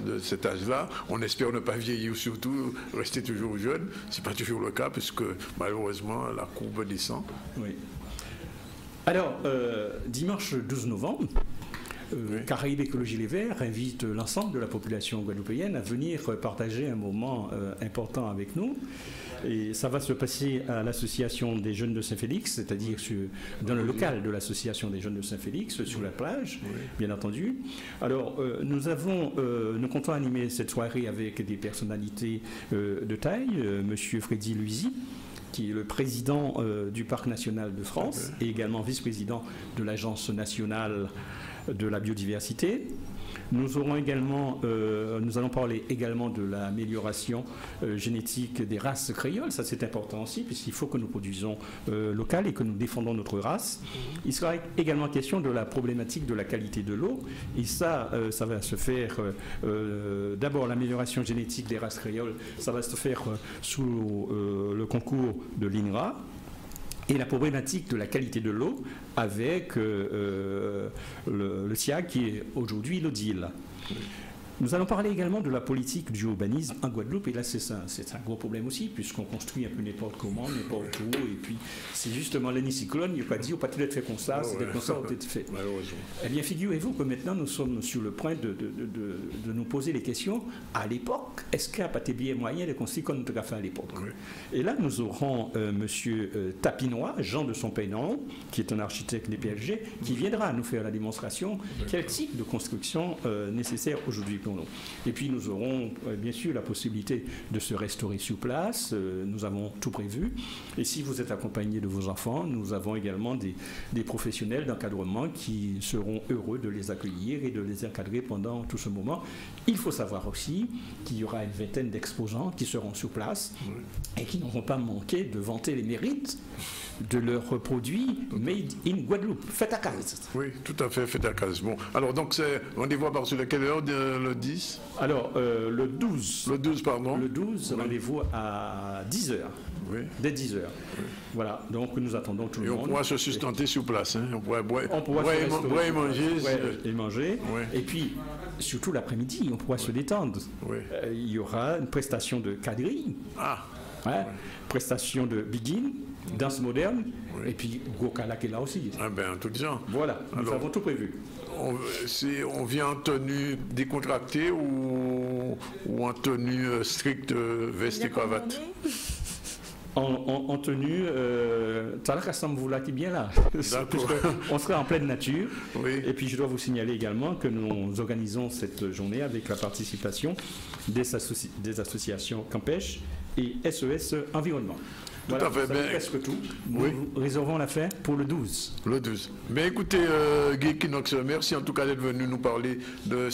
de cet âge-là. On espère ne pas vieillir, surtout, rester toujours jeune. Ce n'est pas toujours le cas, puisque, malheureusement, la courbe descend. Oui. Alors, dimanche 12 novembre, oui. Caraïbes Écologie Les Verts invite l'ensemble de la population guadeloupéenne à venir partager un moment important avec nous. Et ça va se passer à l'association des jeunes de Saint-Félix, c'est-à-dire dans le local de l'association des jeunes de Saint-Félix, sur la plage, oui. Bien entendu. Alors, nous comptons animer cette soirée avec des personnalités de taille, Monsieur Freddy Luisi, qui est le président du Parc national de France et également vice-président de l'Agence nationale de la biodiversité. Nous aurons également, nous allons parler également de l'amélioration génétique des races créoles. Ça, c'est important aussi, puisqu'il faut que nous produisons local et que nous défendons notre race. Il sera également question de la problématique de la qualité de l'eau. Et ça va se faire, d'abord, l'amélioration génétique des races créoles, ça va se faire sous le concours de l'INRA. Et la problématique de la qualité de l'eau avec le SIAG qui est aujourd'hui l'ODIL. Oui. Nous allons parler également de la politique du urbanisme en Guadeloupe, et là c'est un gros problème aussi, puisqu'on construit un peu n'importe comment, n'importe où, et puis c'est justement l'année cyclone, il n'y a pas dit, on pas tout être fait comme ça, c'est comme ça, on peut être fait. Malheureusement. Eh bien, figurez-vous que maintenant nous sommes sur le point de nous poser les questions. À l'époque, est-ce qu'il n'y a pas bien moyen de construire comme on a fait à l'époque? Oui. Et là, nous aurons monsieur Tapinois, Jean de son prénom, qui est un architecte des PLG, qui viendra nous faire la démonstration quel type de construction nécessaire aujourd'hui. pour nous. Et puis nous aurons bien sûr la possibilité de se restaurer sur place, nous avons tout prévu. Et si vous êtes accompagné de vos enfants, nous avons également des professionnels d'encadrement qui seront heureux de les accueillir et de les encadrer pendant tout ce moment. Il faut savoir aussi qu'il y aura une vingtaine d'exposants qui seront sur place et qui n'auront pas manqué de vanter les mérites de leurs produits made in Guadeloupe. Faites à case. Oui, tout à fait, faites à case. Bon, alors donc c'est rendez-vous à partir de quelle heure, le 10? Alors, le 12. Le 12, pardon. Le 12, rendez-vous à 10h. Oui. Dès 10h. Oui. Voilà, donc nous attendons tout le monde. Et on pourra se sustenter sur place. Hein. On pourra boire et manger. Et manger. Ouais. Et puis, surtout l'après-midi, on pourra se détendre. Oui. Il y aura une prestation de quadrille. Ah. Prestation de begin, danse moderne, et puis Gokala qui est là aussi. Ah ben, tout genre. Voilà, nous avons tout prévu. On vient en tenue décontractée ou en tenue stricte, veste et cravate? En tenue, vous là qui est bien là. On sera en pleine nature. Oui. Et puis je dois vous signaler également que nous organisons cette journée avec la participation des associations Campèche et SES Environnement. Tout à fait. Presque tout. Nous réservons l'affaire pour le 12. Le 12. Mais écoutez, Guy Kinox, merci en tout cas d'être venu nous parler de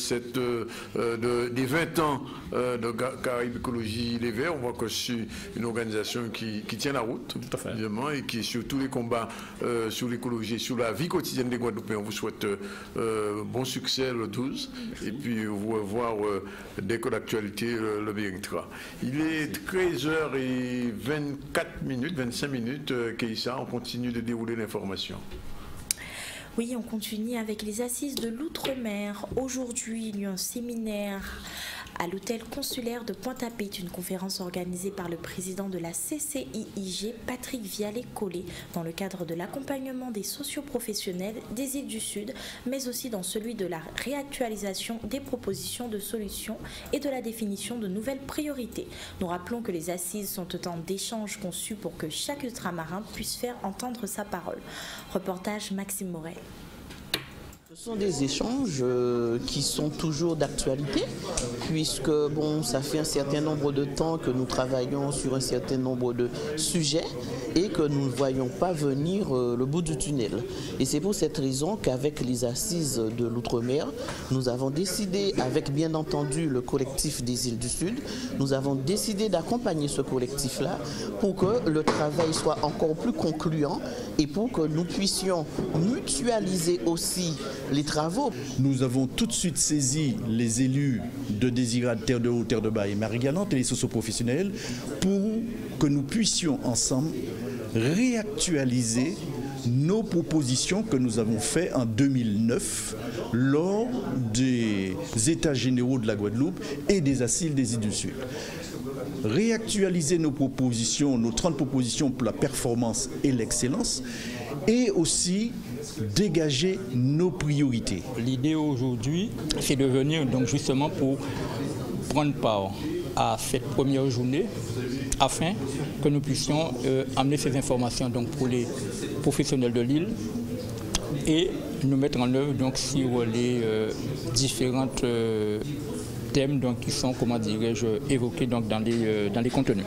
des 20 ans de Caraïbes Écologie Les Verts. On voit que c'est une organisation qui tient la route, tout à fait, évidemment, et qui est sur tous les combats sur l'écologie, sur la vie quotidienne des Guadeloupéens. On vous souhaite bon succès le 12 et puis vous revoir dès que l'actualité le méritera. Il est 13h24 minutes, 25 minutes, Keïssa, on continue de dérouler l'information. Oui, on continue avec les assises de l'outre-mer. Aujourd'hui, il y a un séminaire à l'hôtel consulaire de Pointe-à-Pitre, une conférence organisée par le président de la CCIIG, Patrick Vialet-Collet, dans le cadre de l'accompagnement des socioprofessionnels des îles du Sud, mais aussi dans celui de la réactualisation des propositions de solutions et de la définition de nouvelles priorités. Nous rappelons que les assises sont autant d'échanges conçus pour que chaque ultramarin puisse faire entendre sa parole. Reportage Maxime Morel. Ce sont des échanges qui sont toujours d'actualité, puisque bon, ça fait un certain nombre de temps que nous travaillons sur un certain nombre de sujets et que nous ne voyons pas venir le bout du tunnel. Et c'est pour cette raison qu'avec les assises de l'outre-mer, nous avons décidé, avec bien entendu le collectif des îles du Sud, nous avons décidé d'accompagner ce collectif-là pour que le travail soit encore plus concluant et pour que nous puissions mutualiser aussi les travaux. Nous avons tout de suite saisi les élus de Désirade, Terre de Haut, Terre de Bas et Marie-Galante et les socioprofessionnels pour que nous puissions ensemble réactualiser nos propositions que nous avons faites en 2009 lors des États généraux de la Guadeloupe et des assises des îles du Sud. Réactualiser nos propositions, nos 30 propositions pour la performance et l'excellence, et aussi dégager nos priorités. L'idée aujourd'hui, c'est de venir donc justement pour prendre part à cette première journée afin que nous puissions amener ces informations donc pour les professionnels de l'île et nous mettre en œuvre donc sur les différentes thèmes donc, qui sont, comment dirais-je, évoqués donc, dans les contenus.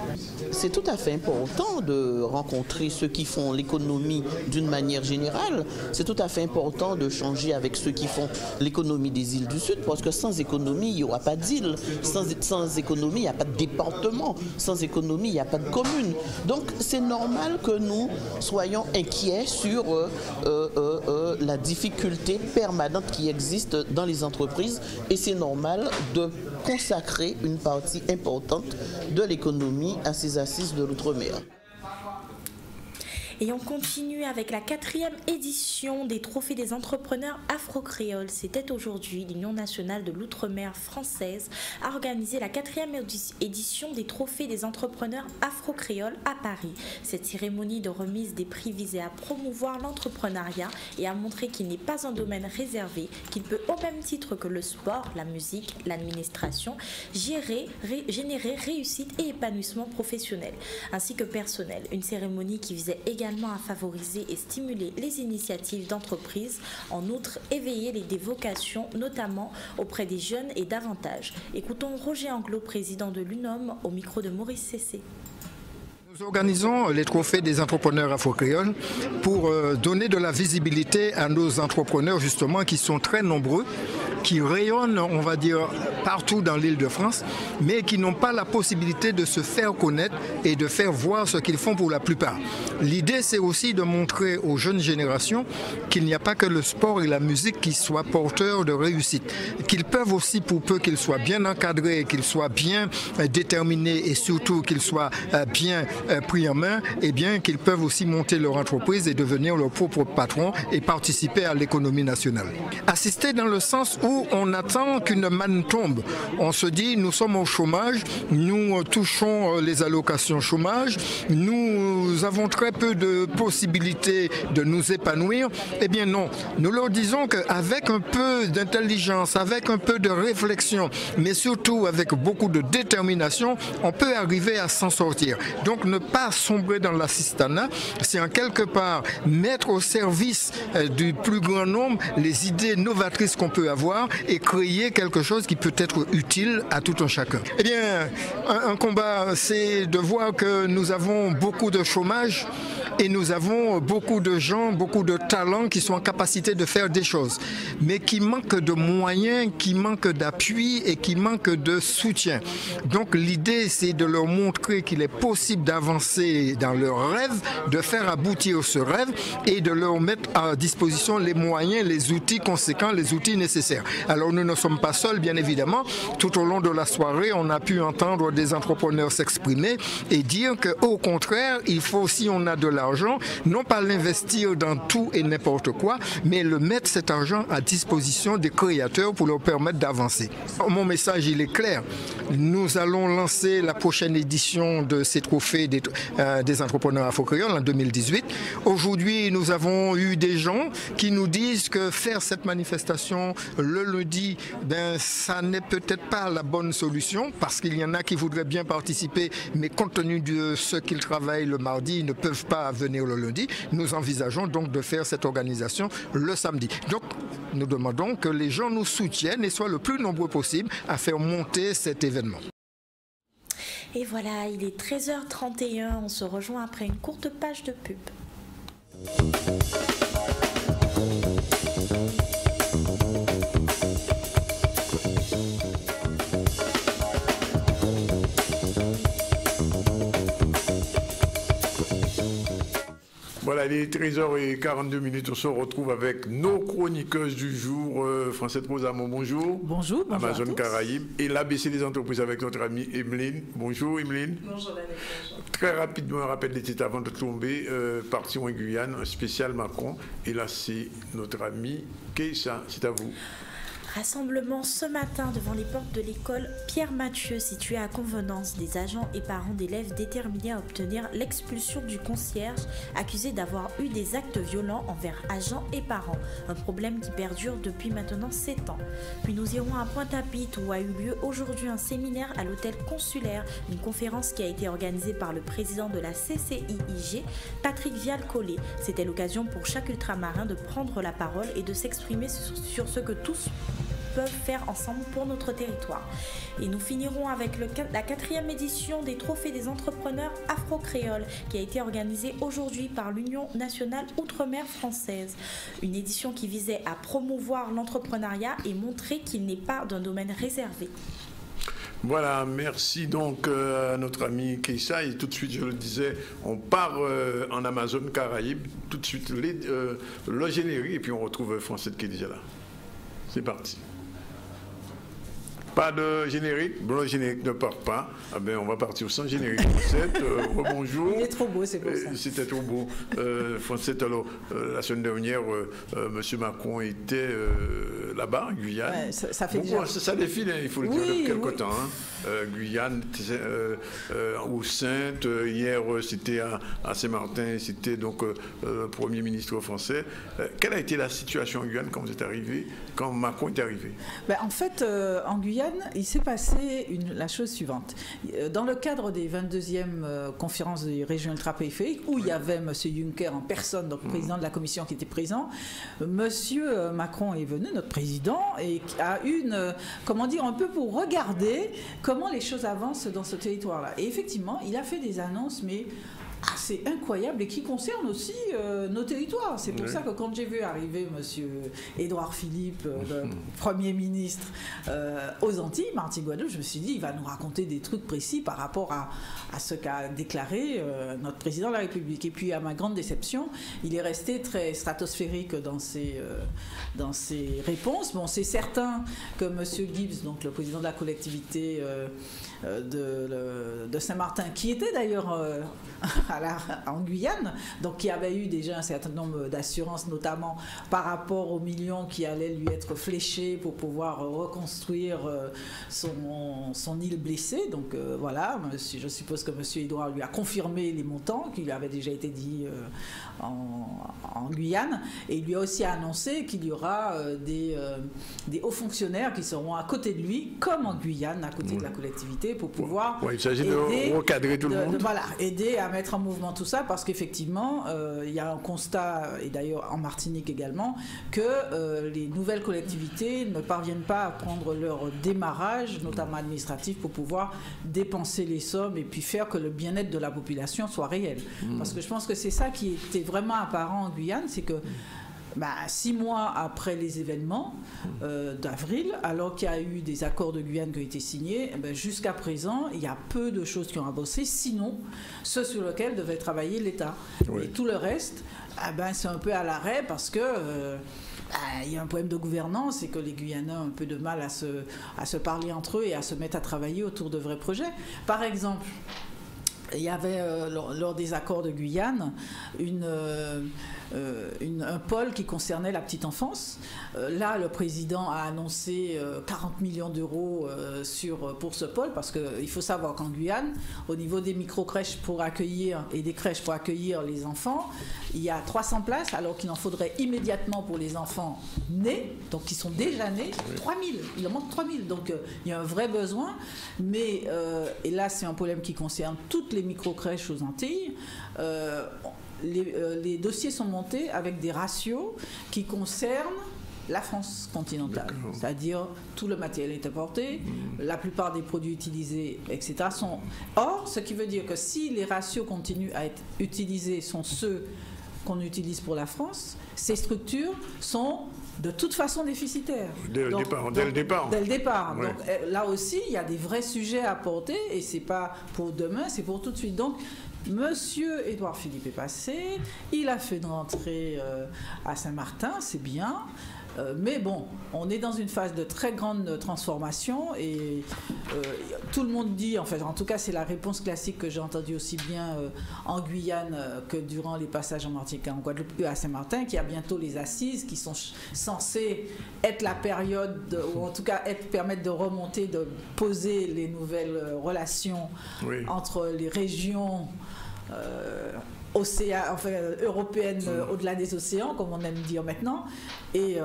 C'est tout à fait important de rencontrer ceux qui font l'économie d'une manière générale. C'est tout à fait important de changer avec ceux qui font l'économie des îles du Sud, parce que sans économie, il n'y aura pas d'île. Sans économie, il n'y a pas de département. Sans économie, il n'y a pas de commune. Donc, c'est normal que nous soyons inquiets sur la difficulté permanente qui existe dans les entreprises. Et c'est normal de consacrer une partie importante de l'économie à ces assises de l'outre-mer. Et on continue avec la 4e édition des Trophées des entrepreneurs afro-créoles. C'était aujourd'hui l'Union nationale de l'outre-mer française a organisé la 4e édition des Trophées des entrepreneurs afro-créoles à Paris. Cette cérémonie de remise des prix visait à promouvoir l'entrepreneuriat et à montrer qu'il n'est pas un domaine réservé, qu'il peut au même titre que le sport, la musique, l'administration, générer réussite et épanouissement professionnel ainsi que personnel. Une cérémonie qui visait également également à favoriser et stimuler les initiatives d'entreprise. En outre, éveiller les vocations, notamment auprès des jeunes et davantage. Écoutons Roger Anglo, président de l'UNOM, au micro de Maurice Cessé. Nous organisons les trophées des entrepreneurs afro-créoles pour donner de la visibilité à nos entrepreneurs justement qui sont très nombreux, qui rayonnent, on va dire, partout dans l'Île-de-France, mais qui n'ont pas la possibilité de se faire connaître et de faire voir ce qu'ils font pour la plupart. L'idée, c'est aussi de montrer aux jeunes générations qu'il n'y a pas que le sport et la musique qui soient porteurs de réussite, qu'ils peuvent aussi, pour peu qu'ils soient bien encadrés, qu'ils soient bien déterminés et surtout qu'ils soient bien pris en main, eh bien qu'ils peuvent aussi monter leur entreprise et devenir leur propre patron et participer à l'économie nationale. Assister dans le sens où on attend qu'une manne tombe. On se dit, nous sommes au chômage, nous touchons les allocations chômage, nous avons très peu de possibilités de nous épanouir. Eh bien non, nous leur disons qu'avec un peu d'intelligence, avec un peu de réflexion, mais surtout avec beaucoup de détermination, on peut arriver à s'en sortir. Donc ne pas sombrer dans l'assistanat, c'est en quelque part mettre au service du plus grand nombre les idées novatrices qu'on peut avoir et créer quelque chose qui peut être utile à tout un chacun. Eh bien, un combat, c'est de voir que nous avons beaucoup de chômage et nous avons beaucoup de gens, beaucoup de talents qui sont en capacité de faire des choses, mais qui manquent de moyens, qui manquent d'appui et qui manquent de soutien. Donc l'idée, c'est de leur montrer qu'il est possible d'avancer dans leur rêve, de faire aboutir ce rêve et de leur mettre à disposition les moyens, les outils conséquents, les outils nécessaires. Alors nous ne sommes pas seuls, bien évidemment. Tout au long de la soirée, on a pu entendre des entrepreneurs s'exprimer et dire qu'au contraire, il faut, si on a de l'argent, non pas l'investir dans tout et n'importe quoi, mais le mettre cet argent à disposition des créateurs pour leur permettre d'avancer. Mon message, il est clair. Nous allons lancer la prochaine édition de ces trophées des entrepreneurs afro-créoles en 2018. Aujourd'hui, nous avons eu des gens qui nous disent que faire cette manifestation le lundi, ça n'est peut-être pas la bonne solution parce qu'il y en a qui voudraient bien participer, mais compte tenu de ce qu'ils travaillent le mardi, ils ne peuvent pas venir le lundi. Nous envisageons donc de faire cette organisation le samedi. Donc, nous demandons que les gens nous soutiennent et soient le plus nombreux possible à faire monter cet événement. Et voilà, il est 13h31, on se rejoint après une courte page de pub. Voilà, il est 13h42, on se retrouve avec nos chroniqueuses du jour, Francette Rosamond, bonjour. Bonjour, bonjour Amazon Caraïbes et l'ABC des entreprises avec notre amie Emeline. Bonjour Emeline. Bonjour Daniel. Très rapidement, un rappel des titres avant de tomber, partir en Guyane, un spécial Macron. Et là, c'est notre ami Keïssa, c'est à vous. Rassemblement ce matin devant les portes de l'école Pierre Mathieu située à Convenance. Des agents et parents d'élèves déterminés à obtenir l'expulsion du concierge accusé d'avoir eu des actes violents envers agents et parents. Un problème qui perdure depuis maintenant 7 ans. Puis nous irons à Pointe-à-Pitre où a eu lieu aujourd'hui un séminaire à l'hôtel consulaire. Une conférence qui a été organisée par le président de la CCIIG, Patrick Vial-Collet. C'était l'occasion pour chaque ultramarin de prendre la parole et de s'exprimer sur ce que tous peuvent faire ensemble pour notre territoire. Et nous finirons avec la 4e édition des trophées des entrepreneurs afro-créoles qui a été organisée aujourd'hui par l'Union nationale outre-mer française. Une édition qui visait à promouvoir l'entrepreneuriat et montrer qu'il n'est pas d'un domaine réservé. Voilà, merci donc à notre ami Keïssa. Et tout de suite, je le disais, on part en Amazon Caraïbes. Tout de suite, le générique et puis on retrouve Francette qui est déjà là. C'est parti. Pas de générique, bon, le générique ne part pas. Ah ben, on va partir sans générique. Francette, rebonjour. Il est trop beau, c'est pour ça. C'était trop beau. Francette, alors, la semaine dernière, M. Macron était là-bas, en Guyane. Ouais, ça fait bon, déjà... ça défile, hein, il faut le dire, depuis quelque temps. Hein. Guyane, au Sainte, hier, c'était à Saint-Martin, c'était donc le Premier ministre français. Quelle a été la situation en Guyane quand vous êtes arrivé, quand Macron est arrivé? Ben, en fait, en Guyane, Guyane, il s'est passé la chose suivante. Dans le cadre des 22e conférences des régions ultrapériphériques, où il y avait M. Juncker en personne, donc président de la commission qui était présent, M. Macron est venu, notre président, et a eu comment dire, un peu pour regarder comment les choses avancent dans ce territoire-là. Et effectivement, il a fait des annonces, mais assez incroyables et qui concernent aussi nos territoires. C'est pour ça que quand j'ai vu arriver M. Édouard Philippe, le Premier ministre, aux Antilles, Martinique-Guadeloupe, je me suis dit, il va nous raconter des trucs précis par rapport à ce qu'a déclaré notre président de la République. Et puis, à ma grande déception, il est resté très stratosphérique dans ses réponses. Bon, c'est certain que M. Gibbs, donc le président de la collectivité de Saint-Martin, qui était d'ailleurs en Guyane, donc qui avait eu déjà un certain nombre d'assurances, notamment par rapport aux millions qui allaient lui être fléchés pour pouvoir reconstruire son île blessée. Donc voilà, je suppose que M. Édouard lui a confirmé les montants qui lui avaient déjà été dit en Guyane, et il lui a aussi annoncé qu'il y aura des hauts fonctionnaires qui seront à côté de lui, comme en Guyane, à côté de la collectivité, pour pouvoir il s'agit de recadrer tout le monde. Voilà, aider à mettre en mouvement tout ça, parce qu'effectivement, il y a un constat, et d'ailleurs en Martinique également, que les nouvelles collectivités ne parviennent pas à prendre leur démarrage, notamment administratif, pour pouvoir dépenser les sommes et puis faire que le bien-être de la population soit réel. Parce que je pense que c'est ça qui était vraiment apparent en Guyane, c'est que 6 mois après les événements d'avril, alors qu'il y a eu des accords de Guyane qui ont été signés, jusqu'à présent, il y a peu de choses qui ont avancé, sinon ceux sur lesquels devait travailler l'État. Et tout le reste, c'est un peu à l'arrêt parce que il y a un problème de gouvernance et que les Guyanais ont un peu de mal à se parler entre eux et à se mettre à travailler autour de vrais projets. Par exemple, il y avait, lors des accords de Guyane, un pôle qui concernait la petite enfance. Là, le président a annoncé 40 millions d'euros pour ce pôle, parce qu'il faut savoir qu'en Guyane, au niveau des micro-crèches et des crèches pour accueillir les enfants, il y a 300 places, alors qu'il en faudrait immédiatement pour les enfants nés, donc qui sont déjà nés, 3000. Il en manque 3000. Donc, il y a un vrai besoin. Mais, et là, c'est un problème qui concerne toutes les micro-crèches aux Antilles. Les dossiers sont montés avec des ratios qui concernent la France continentale, c'est-à-dire tout le matériel est importé, la plupart des produits utilisés, etc. Or, ce qui veut dire que si les ratios continuent à être utilisés sont ceux qu'on utilise pour la France, ces structures sont de toute façon déficitaires. Dès le départ. Ouais. Donc là aussi, il y a des vrais sujets à porter, et c'est pas pour demain, c'est pour tout de suite. Donc, Monsieur Édouard Philippe est passé, il a fait une rentrée à Saint-Martin, c'est bien. Mais bon, on est dans une phase de très grande transformation, et tout le monde dit, en fait, en tout cas c'est la réponse classique que j'ai entendue aussi bien en Guyane que durant les passages en Martinique, en Guadeloupe et à Saint-Martin, qu'il y a bientôt les assises qui sont censées être la période, ou en tout cas permettre de remonter, de poser les nouvelles relations entre les régions européenne au-delà des océans, comme on aime dire maintenant, et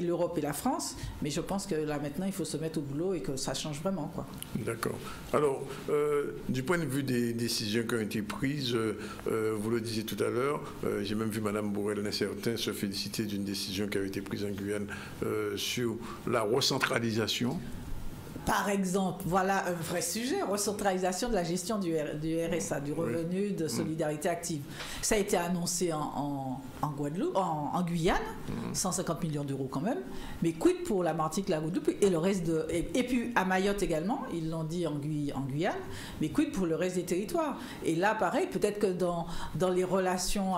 l'Europe et la France. Mais je pense que là maintenant il faut se mettre au boulot et que ça change vraiment, quoi. D'accord. Alors, du point de vue des décisions qui ont été prises, vous le disiez tout à l'heure, j'ai même vu Mme Bourrel-Nassertin se féliciter d'une décision qui avait été prise en Guyane sur la recentralisation. Par exemple, voilà un vrai sujet, recentralisation de la gestion du RSA, du revenu de solidarité active. Ça a été annoncé en Guadeloupe, en Guyane, 150 millions d'euros quand même, mais quid pour la Martinique, la Guadeloupe et le reste et puis à Mayotte également, ils l'ont dit en Guyane, mais quid pour le reste des territoires. Et là, pareil, peut-être que dans les relations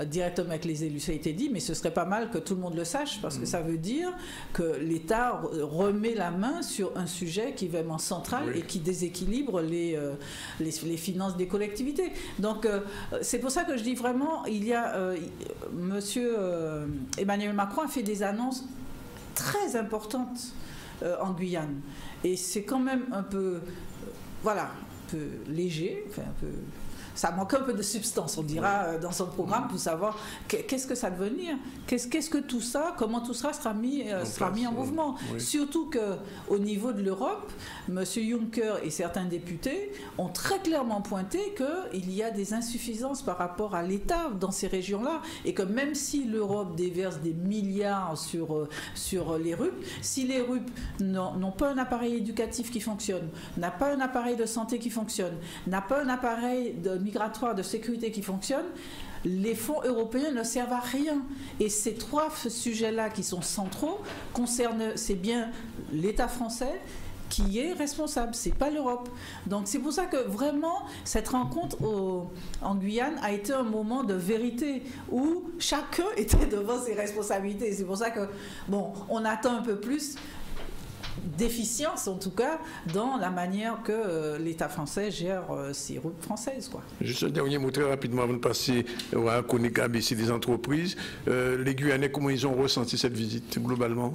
directement avec les élus, ça a été dit, mais ce serait pas mal que tout le monde le sache, parce que ça veut dire que l'État remet la main sur un sujet qui est vraiment central et qui déséquilibre les finances des collectivités. Donc, c'est pour ça que je dis vraiment, Monsieur Emmanuel Macron a fait des annonces très importantes en Guyane. Et c'est quand même un peu léger, enfin un peu ça manque un peu de substance, on dira, dans son programme pour savoir qu'est-ce que ça va devenir, qu'est-ce que tout ça, comment tout ça sera mis en mouvement. Oui. Surtout qu'au niveau de l'Europe, M. Juncker et certains députés ont très clairement pointé qu'il y a des insuffisances par rapport à l'État dans ces régions-là et que même si l'Europe déverse des milliards sur les RUP, si les RUP n'ont pas un appareil éducatif qui fonctionne, n'a pas un appareil de santé qui fonctionne, n'a pas un appareil de migratoire, de sécurité qui fonctionne, les fonds européens ne servent à rien. Et ces trois sujets-là qui sont centraux c'est bien l'État français qui est responsable, c'est pas l'Europe. Donc c'est pour ça que vraiment cette rencontre en Guyane a été un moment de vérité où chacun était devant ses responsabilités. C'est pour ça que on attend un peu plus d'efficience en tout cas dans la manière que l'État français gère ses routes françaises, quoi. Juste un dernier mot très rapidement avant de passer à chronique ABC des entreprises. Les Guyanais, comment ils ont ressenti cette visite globalement?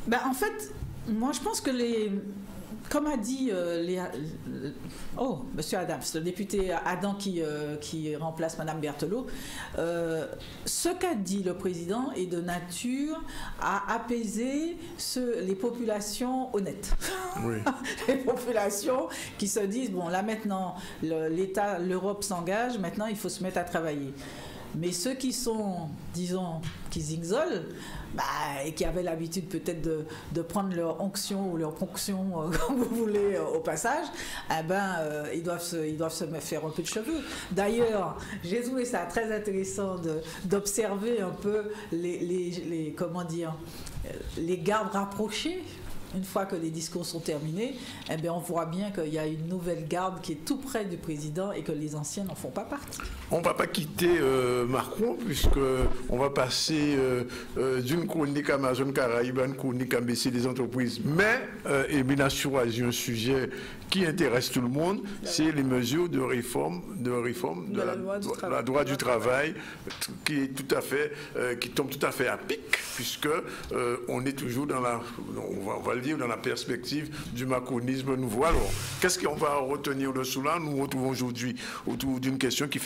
En fait, moi je pense que comme a dit Monsieur Adams, le député Adam qui remplace Madame Berthelot, ce qu'a dit le président est de nature à apaiser les populations honnêtes. Oui. Les populations qui se disent, là maintenant, l'Europe s'engage, maintenant il faut se mettre à travailler. Mais ceux qui sont, disons, qui zigzolent, et qui avaient l'habitude peut-être de prendre leur onction ou leur ponction, comme vous voulez, au passage, ils doivent se faire un peu de cheveux. D'ailleurs, j'ai trouvé ça très intéressant d'observer un peu les gardes rapprochés. Une fois que les discours sont terminés, on voit bien qu'il y a une nouvelle garde qui est tout près du président et que les anciens n'en font pas partie. On ne va pas quitter Macron puisqu'on va passer d'une chronique Amazon Caraïbes à une chronique ABC des entreprises. Mais Emile a choisi un sujet qui intéresse tout le monde, c'est les mesures de réforme de la loi du travail qui est qui tombe tout à fait à pic puisque on est toujours dans on va le dire, dans la perspective du macronisme nouveau. Alors, qu'est-ce qu'on va retenir de cela? Nous nous retrouvons aujourd'hui autour d'une question qui a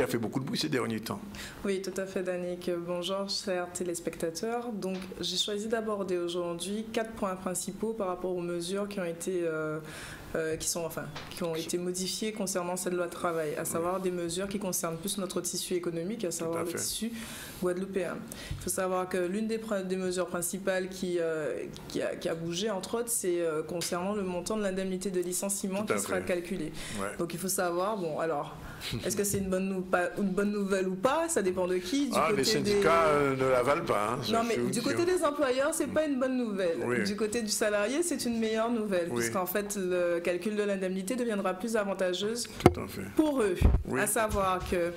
fait beaucoup de bruit ces derniers temps. Oui, tout à fait, Danick. Bonjour, chers téléspectateurs. Donc, j'ai choisi d'aborder aujourd'hui 4 points principaux par rapport aux mesures qui ont été été modifiées concernant cette loi de travail, à savoir des mesures qui concernent plus notre tissu économique, à savoir le tissu guadeloupéen. Il faut savoir que l'une des mesures principales qui a bougé, entre autres, c'est concernant le montant de l'indemnité de licenciement qui sera calculé. Ouais. Donc il faut savoir, est-ce que c'est une bonne nouvelle ou pas? Ça dépend de qui. Les syndicats ne l'avalent pas. Non, mais du côté des employeurs, c'est pas une bonne nouvelle. Oui. Du côté du salarié, c'est une meilleure nouvelle, puisqu'en fait, le calcul de l'indemnité deviendra plus avantageuse pour eux. Oui. À savoir que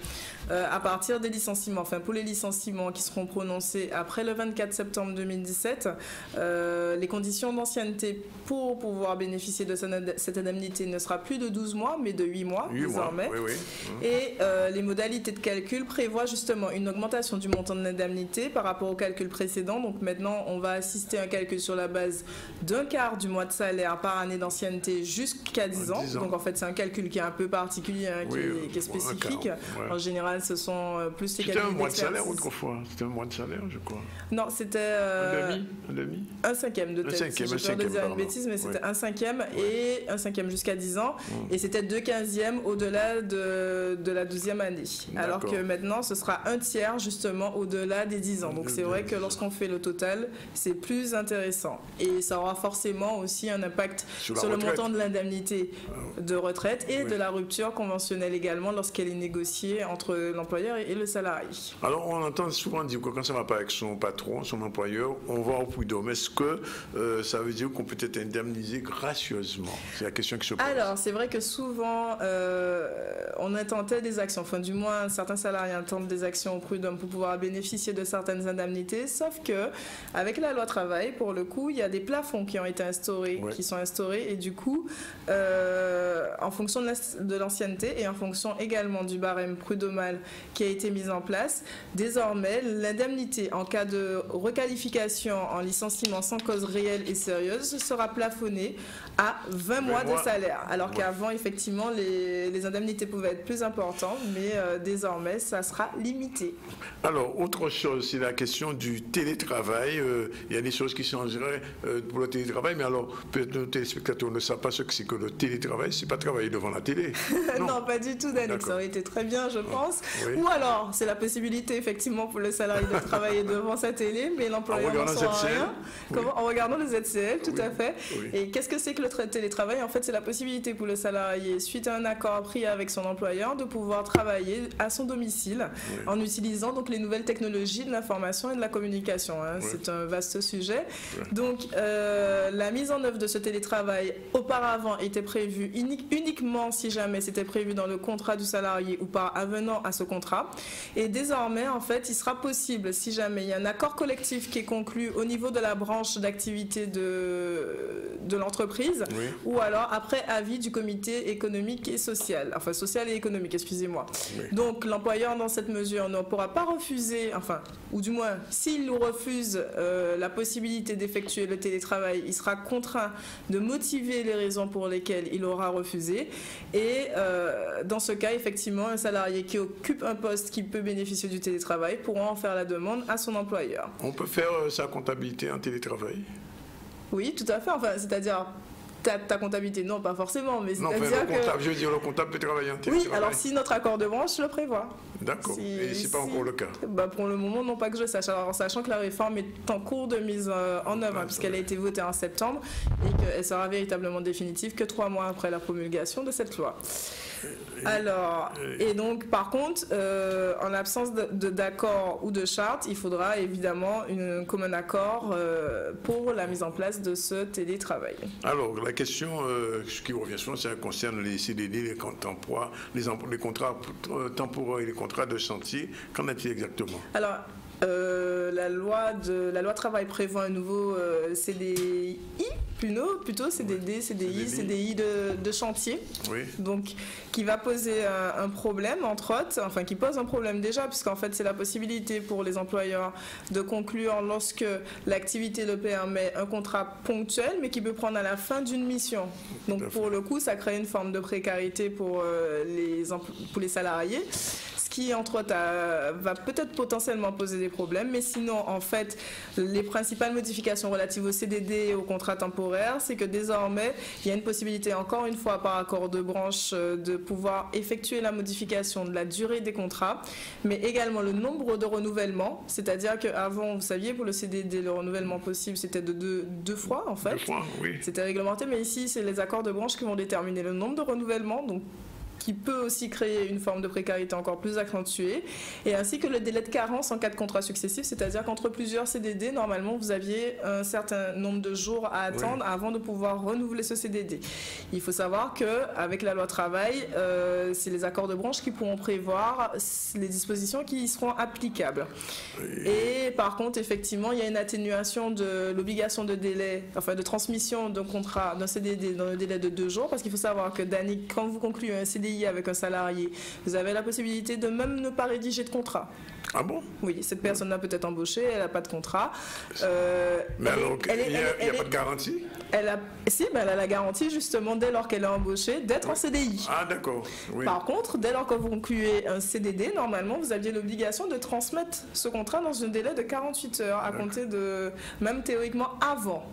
à partir des licenciements, pour les licenciements qui seront prononcés après le 24 septembre 2017, les conditions d'ancienneté pour pouvoir bénéficier de cette indemnité ne sera plus de 12 mois, mais de 8 mois désormais. Oui. Et les modalités de calcul prévoient justement une augmentation du montant de l'indemnité par rapport au calcul précédent. Donc maintenant, on va assister à un calcul sur la base d'un quart du mois de salaire par année d'ancienneté jusqu'à 10 ans. Donc en fait, c'est un calcul qui est un peu particulier, qui est spécifique. En général, ce sont plus les calculs. C'était un mois de salaire autrefois. C'était un mois de salaire, je crois. Non, c'était un cinquième de tête. J'ai peur de dire une bêtise, mais c'était un cinquième et un cinquième jusqu'à 10 ans. Et c'était 2/15e au-delà de la 12e année. Alors que maintenant, ce sera un tiers justement au-delà des 10 ans. Donc c'est vrai que lorsqu'on fait le total, c'est plus intéressant. Et ça aura forcément aussi un impact sur le montant de l'indemnité de retraite et de la rupture conventionnelle également lorsqu'elle est négociée entre l'employeur et le salarié. Alors on entend souvent dire que quand ça ne va pas avec son patron, son employeur, on va au prud'homme. Est-ce que ça veut dire qu'on peut être indemnisé gracieusement? C'est la question qui se pose. Alors c'est vrai que souvent on intentait des actions, du moins certains salariés intentent des actions au prud'homme pour pouvoir bénéficier de certaines indemnités, sauf que avec la loi travail, pour le coup, il y a des plafonds qui ont été instaurés, qui sont instaurés, et du coup, en fonction de l'ancienneté et en fonction l'allègement également du barème prud'homal qui a été mis en place. Désormais, l'indemnité en cas de requalification en licenciement sans cause réelle et sérieuse sera plafonnée à 20 mois de salaire. Alors qu'avant, effectivement, les indemnités pouvaient être plus importantes, mais désormais, ça sera limité. Alors, autre chose, c'est la question du télétravail. Il y a des choses qui changeraient pour le télétravail, mais alors, peut-être nos téléspectateurs ne savent pas ce que c'est que le télétravail. C'est pas travailler devant la télé. Non, pas du tout, Danick. Ça aurait été très bien, je pense. Oui. Ou alors, c'est la possibilité, effectivement, pour le salarié de travailler devant sa télé, mais l'employeur n'en saura rien. En regardant le ZCL, tout à fait. Oui. Et qu'est-ce que c'est que le télétravail? En fait, c'est la possibilité pour le salarié, suite à un accord pris avec son employeur, de pouvoir travailler à son domicile en utilisant donc les nouvelles technologies de l'information et de la communication. C'est un vaste sujet. Donc, la mise en œuvre de ce télétravail auparavant était prévue uniquement si jamais c'était prévu dans le contrat du salarié ou par avenant à ce contrat. Et désormais, en fait, il sera possible, si jamais il y a un accord collectif qui est conclu au niveau de la branche d'activité de l'entreprise, ou alors après avis du comité économique et social, enfin social et économique, excusez-moi. Donc l'employeur dans cette mesure ne pourra pas refuser, enfin, ou du moins s'il refuse la possibilité d'effectuer le télétravail, il sera contraint de motiver les raisons pour lesquelles il aura refusé. Et dans ce cas, effectivement, un salarié qui occupe un poste qui peut bénéficier du télétravail pourra en faire la demande à son employeur. On peut faire sa comptabilité en télétravail? Oui, tout à fait. Enfin, c'est-à-dire ta comptabilité, non, pas forcément, mais c'est-à-dire que... Je veux dire, le comptable peut travailler en télétravail. Oui, alors si notre accord de branche le prévoit. D'accord, et c'est pas encore le cas? Pour le moment, non, pas que je sache. Alors, en sachant que la réforme est en cours de mise en œuvre, puisqu'elle a été votée en septembre, et qu'elle sera véritablement définitive que 3 mois après la promulgation de cette loi. Alors, et donc, par contre, en l'absence d'accord ou de charte, il faudra évidemment un commun accord pour la mise en place de ce télétravail. Alors, la question qui revient souvent, ça concerne les CDD, les contrats temporaires et les contrats de chantier. Qu'en est-il exactement? Alors, la loi travail prévoit un nouveau CDI, plutôt CDD, CDI de chantier, donc qui va poser un problème, entre autres, enfin qui pose un problème déjà, puisqu'en fait c'est la possibilité pour les employeurs de conclure, lorsque l'activité le permet, un contrat ponctuel, mais qui peut prendre à la fin d'une mission. Donc pour le coup, ça crée une forme de précarité pour les salariés, qui, entre autres, va peut-être potentiellement poser des problèmes, mais sinon, en fait, les principales modifications relatives au CDD et au contrat temporaire, c'est que désormais, il y a une possibilité, encore une fois, par accord de branche, de pouvoir effectuer la modification de la durée des contrats, mais également le nombre de renouvellements, c'est-à-dire qu'avant, vous saviez, pour le CDD, le renouvellement possible, c'était de deux fois, en fait. 2 fois, oui. C'était réglementé, mais ici, c'est les accords de branche qui vont déterminer le nombre de renouvellements, donc qui peut aussi créer une forme de précarité encore plus accentuée, et ainsi que le délai de carence en cas de contrat successif, c'est-à-dire qu'entre plusieurs CDD, normalement, vous aviez un certain nombre de jours à attendre avant de pouvoir renouveler ce CDD. Il faut savoir qu'avec la loi travail, c'est les accords de branche qui pourront prévoir les dispositions qui y seront applicables. Et par contre, effectivement, il y a une atténuation de l'obligation de délai, enfin de transmission d'un contrat, d'un CDD dans le délai de 2 jours, parce qu'il faut savoir que, Danick, quand vous concluez un CDI avec un salarié, vous avez la possibilité de même ne pas rédiger de contrat. Ah bon? Oui, cette personne a peut-être embauché, elle n'a pas de contrat. Mais alors, il n'y a pas de garantie? Elle a la garantie, justement, dès lors qu'elle est embauchée, d'être en CDI. Ah, d'accord. Oui. Par contre, dès lors que vous concluez un CDD, normalement, vous aviez l'obligation de transmettre ce contrat dans un délai de 48 heures, à compter de, même théoriquement, avant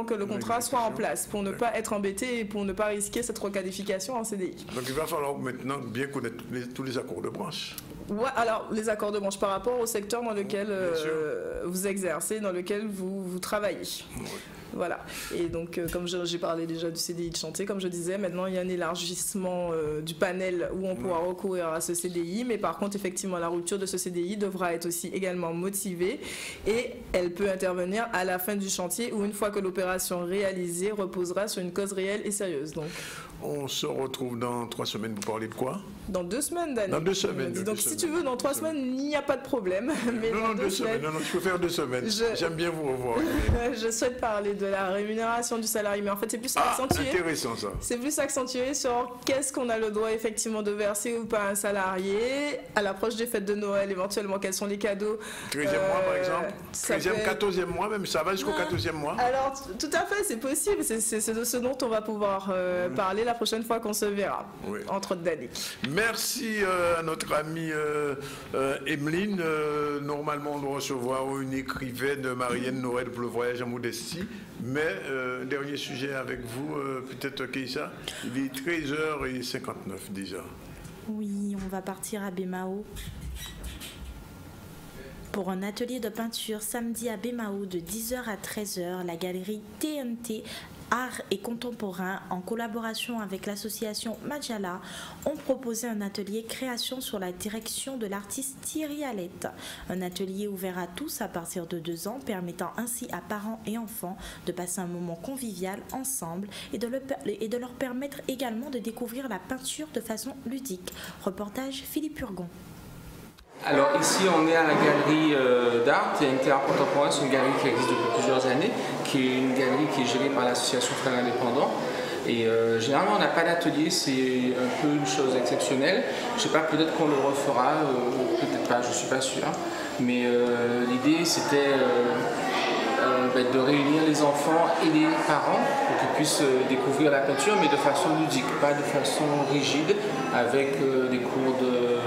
que le contrat soit en place, pour ne pas être embêté et pour ne pas risquer cette requalification en CDI. Donc, il va falloir maintenant bien connaître tous les accords de branche. Ouais, alors les accords de branche par rapport au secteur dans lequel vous exercez, dans lequel vous travaillez. Oui. Voilà. Et donc, comme j'ai parlé déjà du CDI de chantier, comme je disais, maintenant il y a un élargissement du panel où on pourra recourir à ce CDI, mais par contre, effectivement, la rupture de ce CDI devra être aussi également motivée, et elle peut intervenir à la fin du chantier ou une fois que l'opération réalisée reposera sur une cause réelle et sérieuse. Donc, on se retrouve dans 3 semaines pour parler de quoi? Dans 2 semaines, Danick. Dans 2 semaines. Donc, si tu veux, dans 3 semaines, il n'y a pas de problème. Mais non, 2 semaines. Non, je peux faire 2 semaines. J'aime bien vous revoir. Je souhaite parler de la rémunération du salarié, mais en fait c'est plus accentué. Intéressant ça. C'est plus accentué sur qu'est-ce qu'on a le droit effectivement de verser ou pas à un salarié à l'approche des fêtes de Noël, éventuellement quels sont les cadeaux. 13e mois par exemple, 13e, 14e mois même, ça va jusqu'au 14e mois. Alors tout à fait, c'est possible, c'est de ce dont on va pouvoir parler la prochaine fois qu'on se verra, entre autres d'années. Merci à notre amie Emeline. Normalement on doit recevoir une écrivaine, Marianne Noël, pour le voyage en modestie. Mais dernier sujet avec vous, peut-être Keïssa, il est 13h59 déjà. Oui, on va partir à Bémao pour un atelier de peinture samedi à Bémao de 10h à 13h. La galerie TNT Art et Contemporain, en collaboration avec l'association Majala, ont proposé un atelier création sur la direction de l'artiste Thierry Alette. Un atelier ouvert à tous à partir de 2 ans, permettant ainsi à parents et enfants de passer un moment convivial ensemble et de leur permettre également de découvrir la peinture de façon ludique. Reportage Philippe Urgon. Alors ici on est à la galerie d'art, TNT Art Contemporain, c'est une galerie qui existe depuis plusieurs années, qui est une galerie qui est gérée par l'association Frères Indépendants. Et généralement on n'a pas d'atelier, c'est un peu une chose exceptionnelle. Je ne sais pas, peut-être qu'on le refera, peut-être pas, je ne suis pas sûr. Mais l'idée c'était de réunir les enfants et les parents pour qu'ils puissent découvrir la peinture, mais de façon ludique, pas de façon rigide, avec des cours de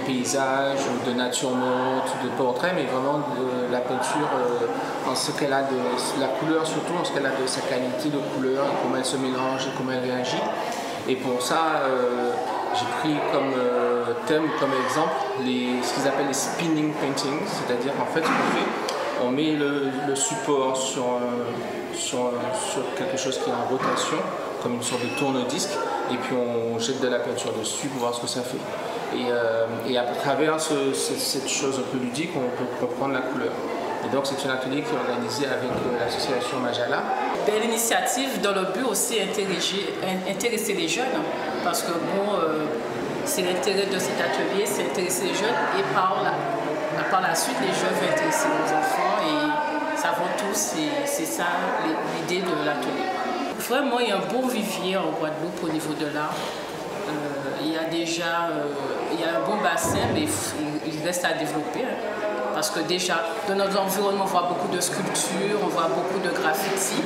paysages, de nature morte, de portraits, mais vraiment de la peinture en ce qu'elle a de la couleur, surtout en ce qu'elle a de sa qualité de couleur, comment elle se mélange et comment elle réagit. Et pour ça, j'ai pris comme thème, comme exemple, ce qu'ils appellent les spinning paintings, c'est-à-dire en fait ce qu'on fait, on met le support sur quelque chose qui est en rotation, comme une sorte de tourne-disque, et puis on jette de la peinture dessus pour voir ce que ça fait. Et à travers cette chose un peu ludique, on peut comprendre la couleur. Et donc c'est un atelier qui est organisé avec l'association Majala. Belle initiative dans le but aussi intéresser les jeunes, parce que bon, c'est l'intérêt de cet atelier, c'est intéresser les jeunes, et par la suite les jeunes vont intéresser les enfants, et ça va tous, c'est ça l'idée de l'atelier. Vraiment, il y a un beau vivier en Guadeloupe au niveau de l'art. Il y a déjà un bon bassin, mais il reste à développer. Hein, parce que déjà, dans notre environnement, on voit beaucoup de sculptures, on voit beaucoup de graffitis.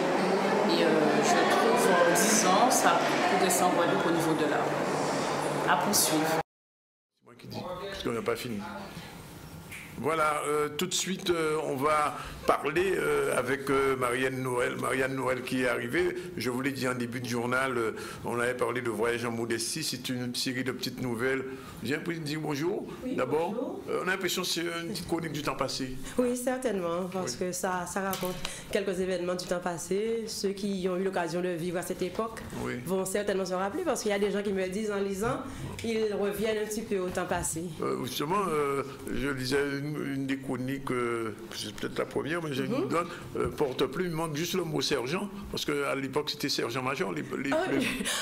Et je trouve en 10 ans, ça progresse en Guadeloupe au niveau de l'art. À poursuivre. C'est moi qui dis, parce qu'on n'a pas fini. Voilà, tout de suite, on va parler avec Marianne Noël qui est arrivée. Je vous l'ai dit en début de journal, on avait parlé de Voyage en modestie. C'est une série de petites nouvelles. J'ai l'impression de dire bonjour. Oui, d'abord, bonjour. On a l'impression que c'est une petite chronique du temps passé. Oui, certainement, parce que ça raconte quelques événements du temps passé. Ceux qui ont eu l'occasion de vivre à cette époque vont certainement se rappeler, parce qu'il y a des gens qui me disent en lisant, ils reviennent un petit peu au temps passé. Justement, je lisais une des chroniques, c'est peut-être la première, mais je nous donne porte-plume, il manque juste le mot sergent, parce qu'à l'époque c'était sergent-major.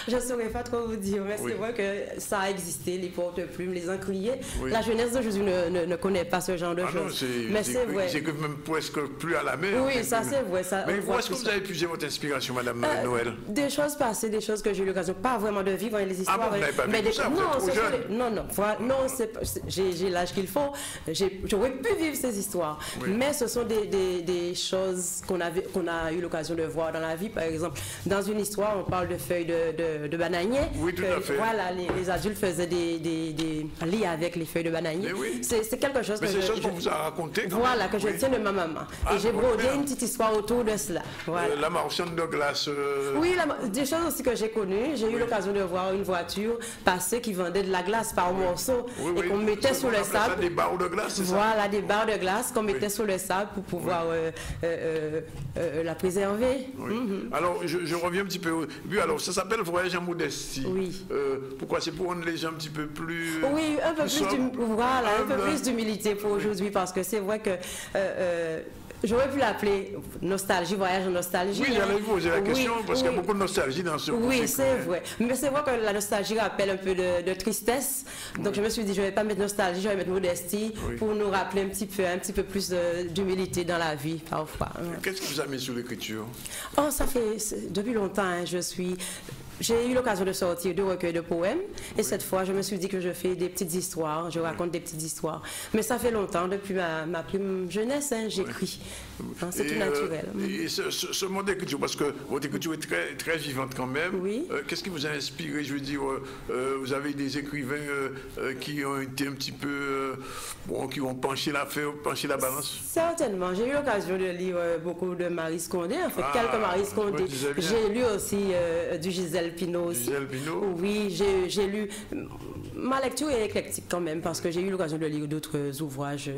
Je ne saurais pas trop vous dire, mais c'est vrai que ça a existé, les porte-plumes, les encriers. La jeunesse d'aujourd'hui ne connaît pas ce genre de choses. Mais c'est vrai. C'est même presque plus à la mer. Oui, ça c'est vrai. Ça, mais où est-ce que vous avez puisé votre inspiration, Madame Noël? Des choses passées, des choses que j'ai eu l'occasion, pas vraiment de vivre, les histoires. Ah bon, vous n'avez pas vécu ça, vous êtes trop jeune. Non, j'ai l'âge qu'il faut. J'aurais pu vivre ces histoires. Mais ce sont des choses qu'on a eu l'occasion de voir dans la vie. Par exemple, dans une histoire, on parle de feuilles de bananier. Oui, tout à fait. Voilà, les adultes faisaient des lits avec les feuilles de bananier. C'est quelque chose que qu'on vous a raconté. Voilà, que je tiens de ma maman. Et j'ai brodé une petite histoire autour de cela. Voilà. La marchande de glace. Oui, des choses aussi que j'ai connues. J'ai eu l'occasion de voir une voiture passer qui vendait de la glace par morceaux et qu'on mettait sous le sable. Des barres de glace, c'est ça? Voilà, des barres de glace qu'on mettait sous le sable pour pouvoir la préserver. Alors, je reviens un petit peu. Alors, ça s'appelle Voyage en modestie. Oui. Pourquoi? C'est pour rendre les gens un petit peu plus. Oui, un peu plus d'humilité pour aujourd'hui, parce que c'est vrai que J'aurais pu l'appeler nostalgie, voyage en nostalgie. Oui, j'allais vous poser la question parce qu'il y a beaucoup de nostalgie dans ce projet. Oui, c'est vrai. Mais c'est vrai que la nostalgie rappelle un peu de tristesse. Donc je me suis dit, je ne vais pas mettre nostalgie, je vais mettre modestie pour nous rappeler un petit peu plus d'humilité dans la vie parfois. Qu'est-ce qui vous a mis sur l'écriture? Oh, ça fait depuis longtemps, hein, j'ai eu l'occasion de sortir 2 recueils de poèmes et cette fois je me suis dit que je fais des petites histoires, je raconte des petites histoires. Mais ça fait longtemps, depuis ma plus jeunesse, hein, j'écris. C'est tout naturel. Et ce mode d'écriture, parce que votre écriture est très, très vivante quand même, qu'est-ce qui vous a inspiré? Je veux dire, vous avez des écrivains qui ont été un petit peu, qui ont penché la balance? Certainement. J'ai eu l'occasion de lire beaucoup de Marie Scondé, en fait, quelques Marie Scondé. J'ai lu aussi du Gisèle Pinault aussi. Oui, j'ai lu. Ma lecture est éclectique quand même parce que j'ai eu l'occasion de lire d'autres ouvrages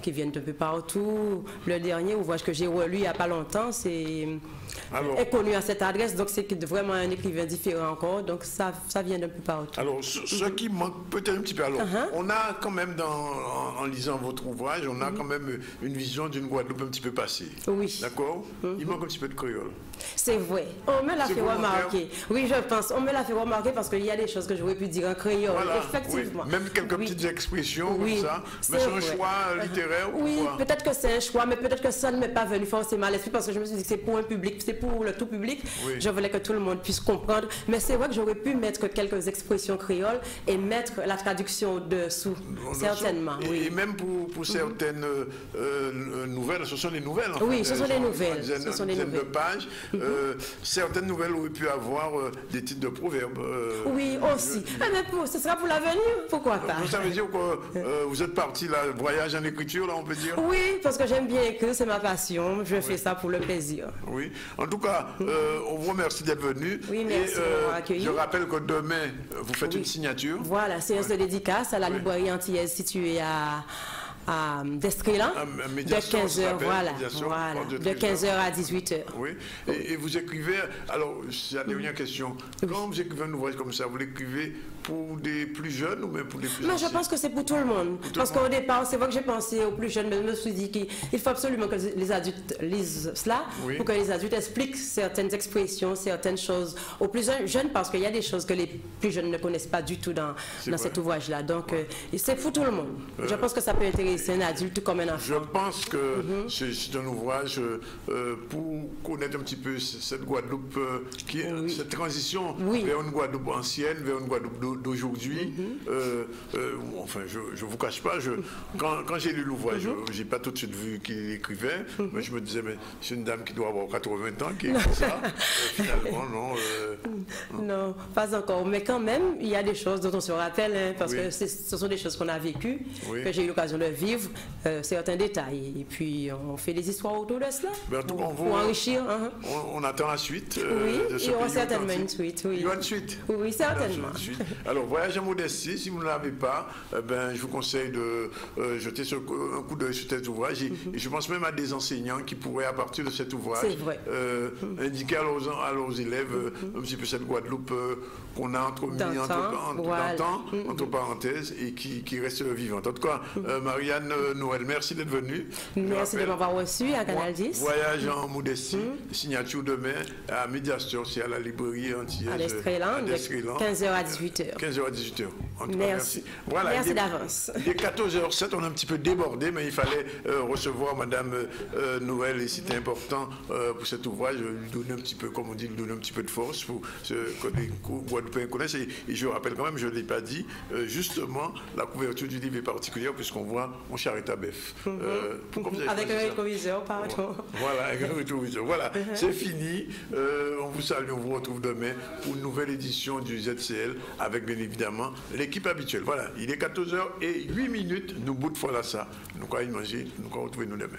qui viennent d'un peu partout. Le dernier ouvrage que j'ai relu il n'y a pas longtemps, est connu à cette adresse, donc c'est vraiment un écrivain différent encore, donc ça vient d'un peu partout. Alors, ce qui manque peut-être un petit peu, alors, on a quand même, en lisant votre ouvrage, on a quand même une vision d'une Guadeloupe un petit peu passée. Oui. D'accord? Il manque un petit peu de créole. C'est vrai. On me l'a fait remarquer. Oui, je pense. On me l'a fait remarquer parce qu'il y a des choses que j'aurais pu dire en créole. Voilà, effectivement. Oui. Même quelques petites expressions comme ça. Mais c'est un choix littéraire. Oui, peut-être que c'est un choix, mais peut-être que ça ne m'est pas venu forcément à l'esprit parce que je me suis dit que c'est pour un public, c'est pour le tout public. Oui. Je voulais que tout le monde puisse comprendre. Mais c'est vrai que j'aurais pu mettre quelques expressions créoles et mettre la traduction dessous. Certainement. Et même pour certaines nouvelles, ce sont des nouvelles. Oui, ce sont des nouvelles. Ce sont des dizaines de pages. Certaines nouvelles auraient pu avoir des titres de proverbes. Oui, aussi. Mais ce sera pour l'avenir, pourquoi pas. Ça veut dire que vous êtes parti là, voyage en écriture, là, on peut dire? Oui, parce que j'aime bien écrire, c'est ma passion. Je fais ça pour le plaisir. Oui. En tout cas, on vous remercie d'être venu. Oui, merci de m'avoir accueilli. Je rappelle que demain, vous faites une signature. Voilà, séance de dédicace à la librairie antillaise située à d'Estrélan, de 15h, voilà, de 15h à 18h. Oui, et vous écrivez, alors c'est la dernière question, quand vous écrivez un ouvrage comme ça, vous l'écrivez pour des plus jeunes ou même pour des plus anciens? Mais je pense que c'est pour tout le monde, parce qu'au départ, c'est vrai que j'ai pensé aux plus jeunes, mais je me suis dit qu'il faut absolument que les adultes lisent cela, pour que les adultes expliquent certaines expressions, certaines choses aux plus jeunes, parce qu'il y a des choses que les plus jeunes ne connaissent pas du tout dans cet ouvrage-là, donc c'est pour tout le monde. Je pense que ça peut intéresser un adulte comme un enfant. Je pense que c'est un ouvrage pour connaître un petit peu cette Guadeloupe, cette transition vers une Guadeloupe ancienne, vers une Guadeloupe d'aujourd'hui. Enfin, je ne vous cache pas, quand j'ai lu l'ouvrage, je n'ai pas tout de suite vu qu'il écrivait, mais je me disais, mais c'est une dame qui doit avoir 80 ans qui écrit ça. Finalement, non. Non, pas encore. Mais quand même, il y a des choses dont on se rappelle, hein, parce que ce sont des choses qu'on a vécues, que j'ai eu l'occasion de vivre, certains détails. Et puis, on fait des histoires autour de cela pour enrichir. On attend la suite. Oui, il y aura certainement une suite. Oui. Il y aura une suite? Oui, certainement. Alors, Voyage en modestie, si vous ne l'avez pas, je vous conseille de jeter un coup d'œil sur cet ouvrage. Et je pense même à des enseignants qui pourraient, à partir de cet ouvrage, indiquer à leurs élèves un petit peu cette Guadeloupe qu'on a entre parenthèses et qui reste vivante. En tout cas, Marianne Noël, merci d'être venue. Merci de m'avoir reçu à Canal 10. Voyage en modestie, signature demain à Mediastor, c'est à la librairie antillaise. À l'Estrélan, de 15h à 18h. 15h à 18h. Merci. Voilà, merci d'avance. Il est 14h07, on a un petit peu débordé, mais il fallait recevoir Madame Noël et c'était important pour cet ouvrage, lui donner un petit peu, comme on dit, lui donner un petit peu de force pour que les Guadeloupéens connaissent. Et je rappelle quand même, je ne l'ai pas dit, justement, la couverture du livre est particulière puisqu'on voit mon charrette à bœuf. Avec un rétroviseur, pardon. Voilà, avec un rétroviseur. Voilà, c'est fini. On vous salue, on vous retrouve demain pour une nouvelle édition du ZCL avec bien évidemment l'équipe habituelle. Voilà, il est 14h08. Nous bout de fois ça. Nous allons manger, nous allons retrouver nous demain.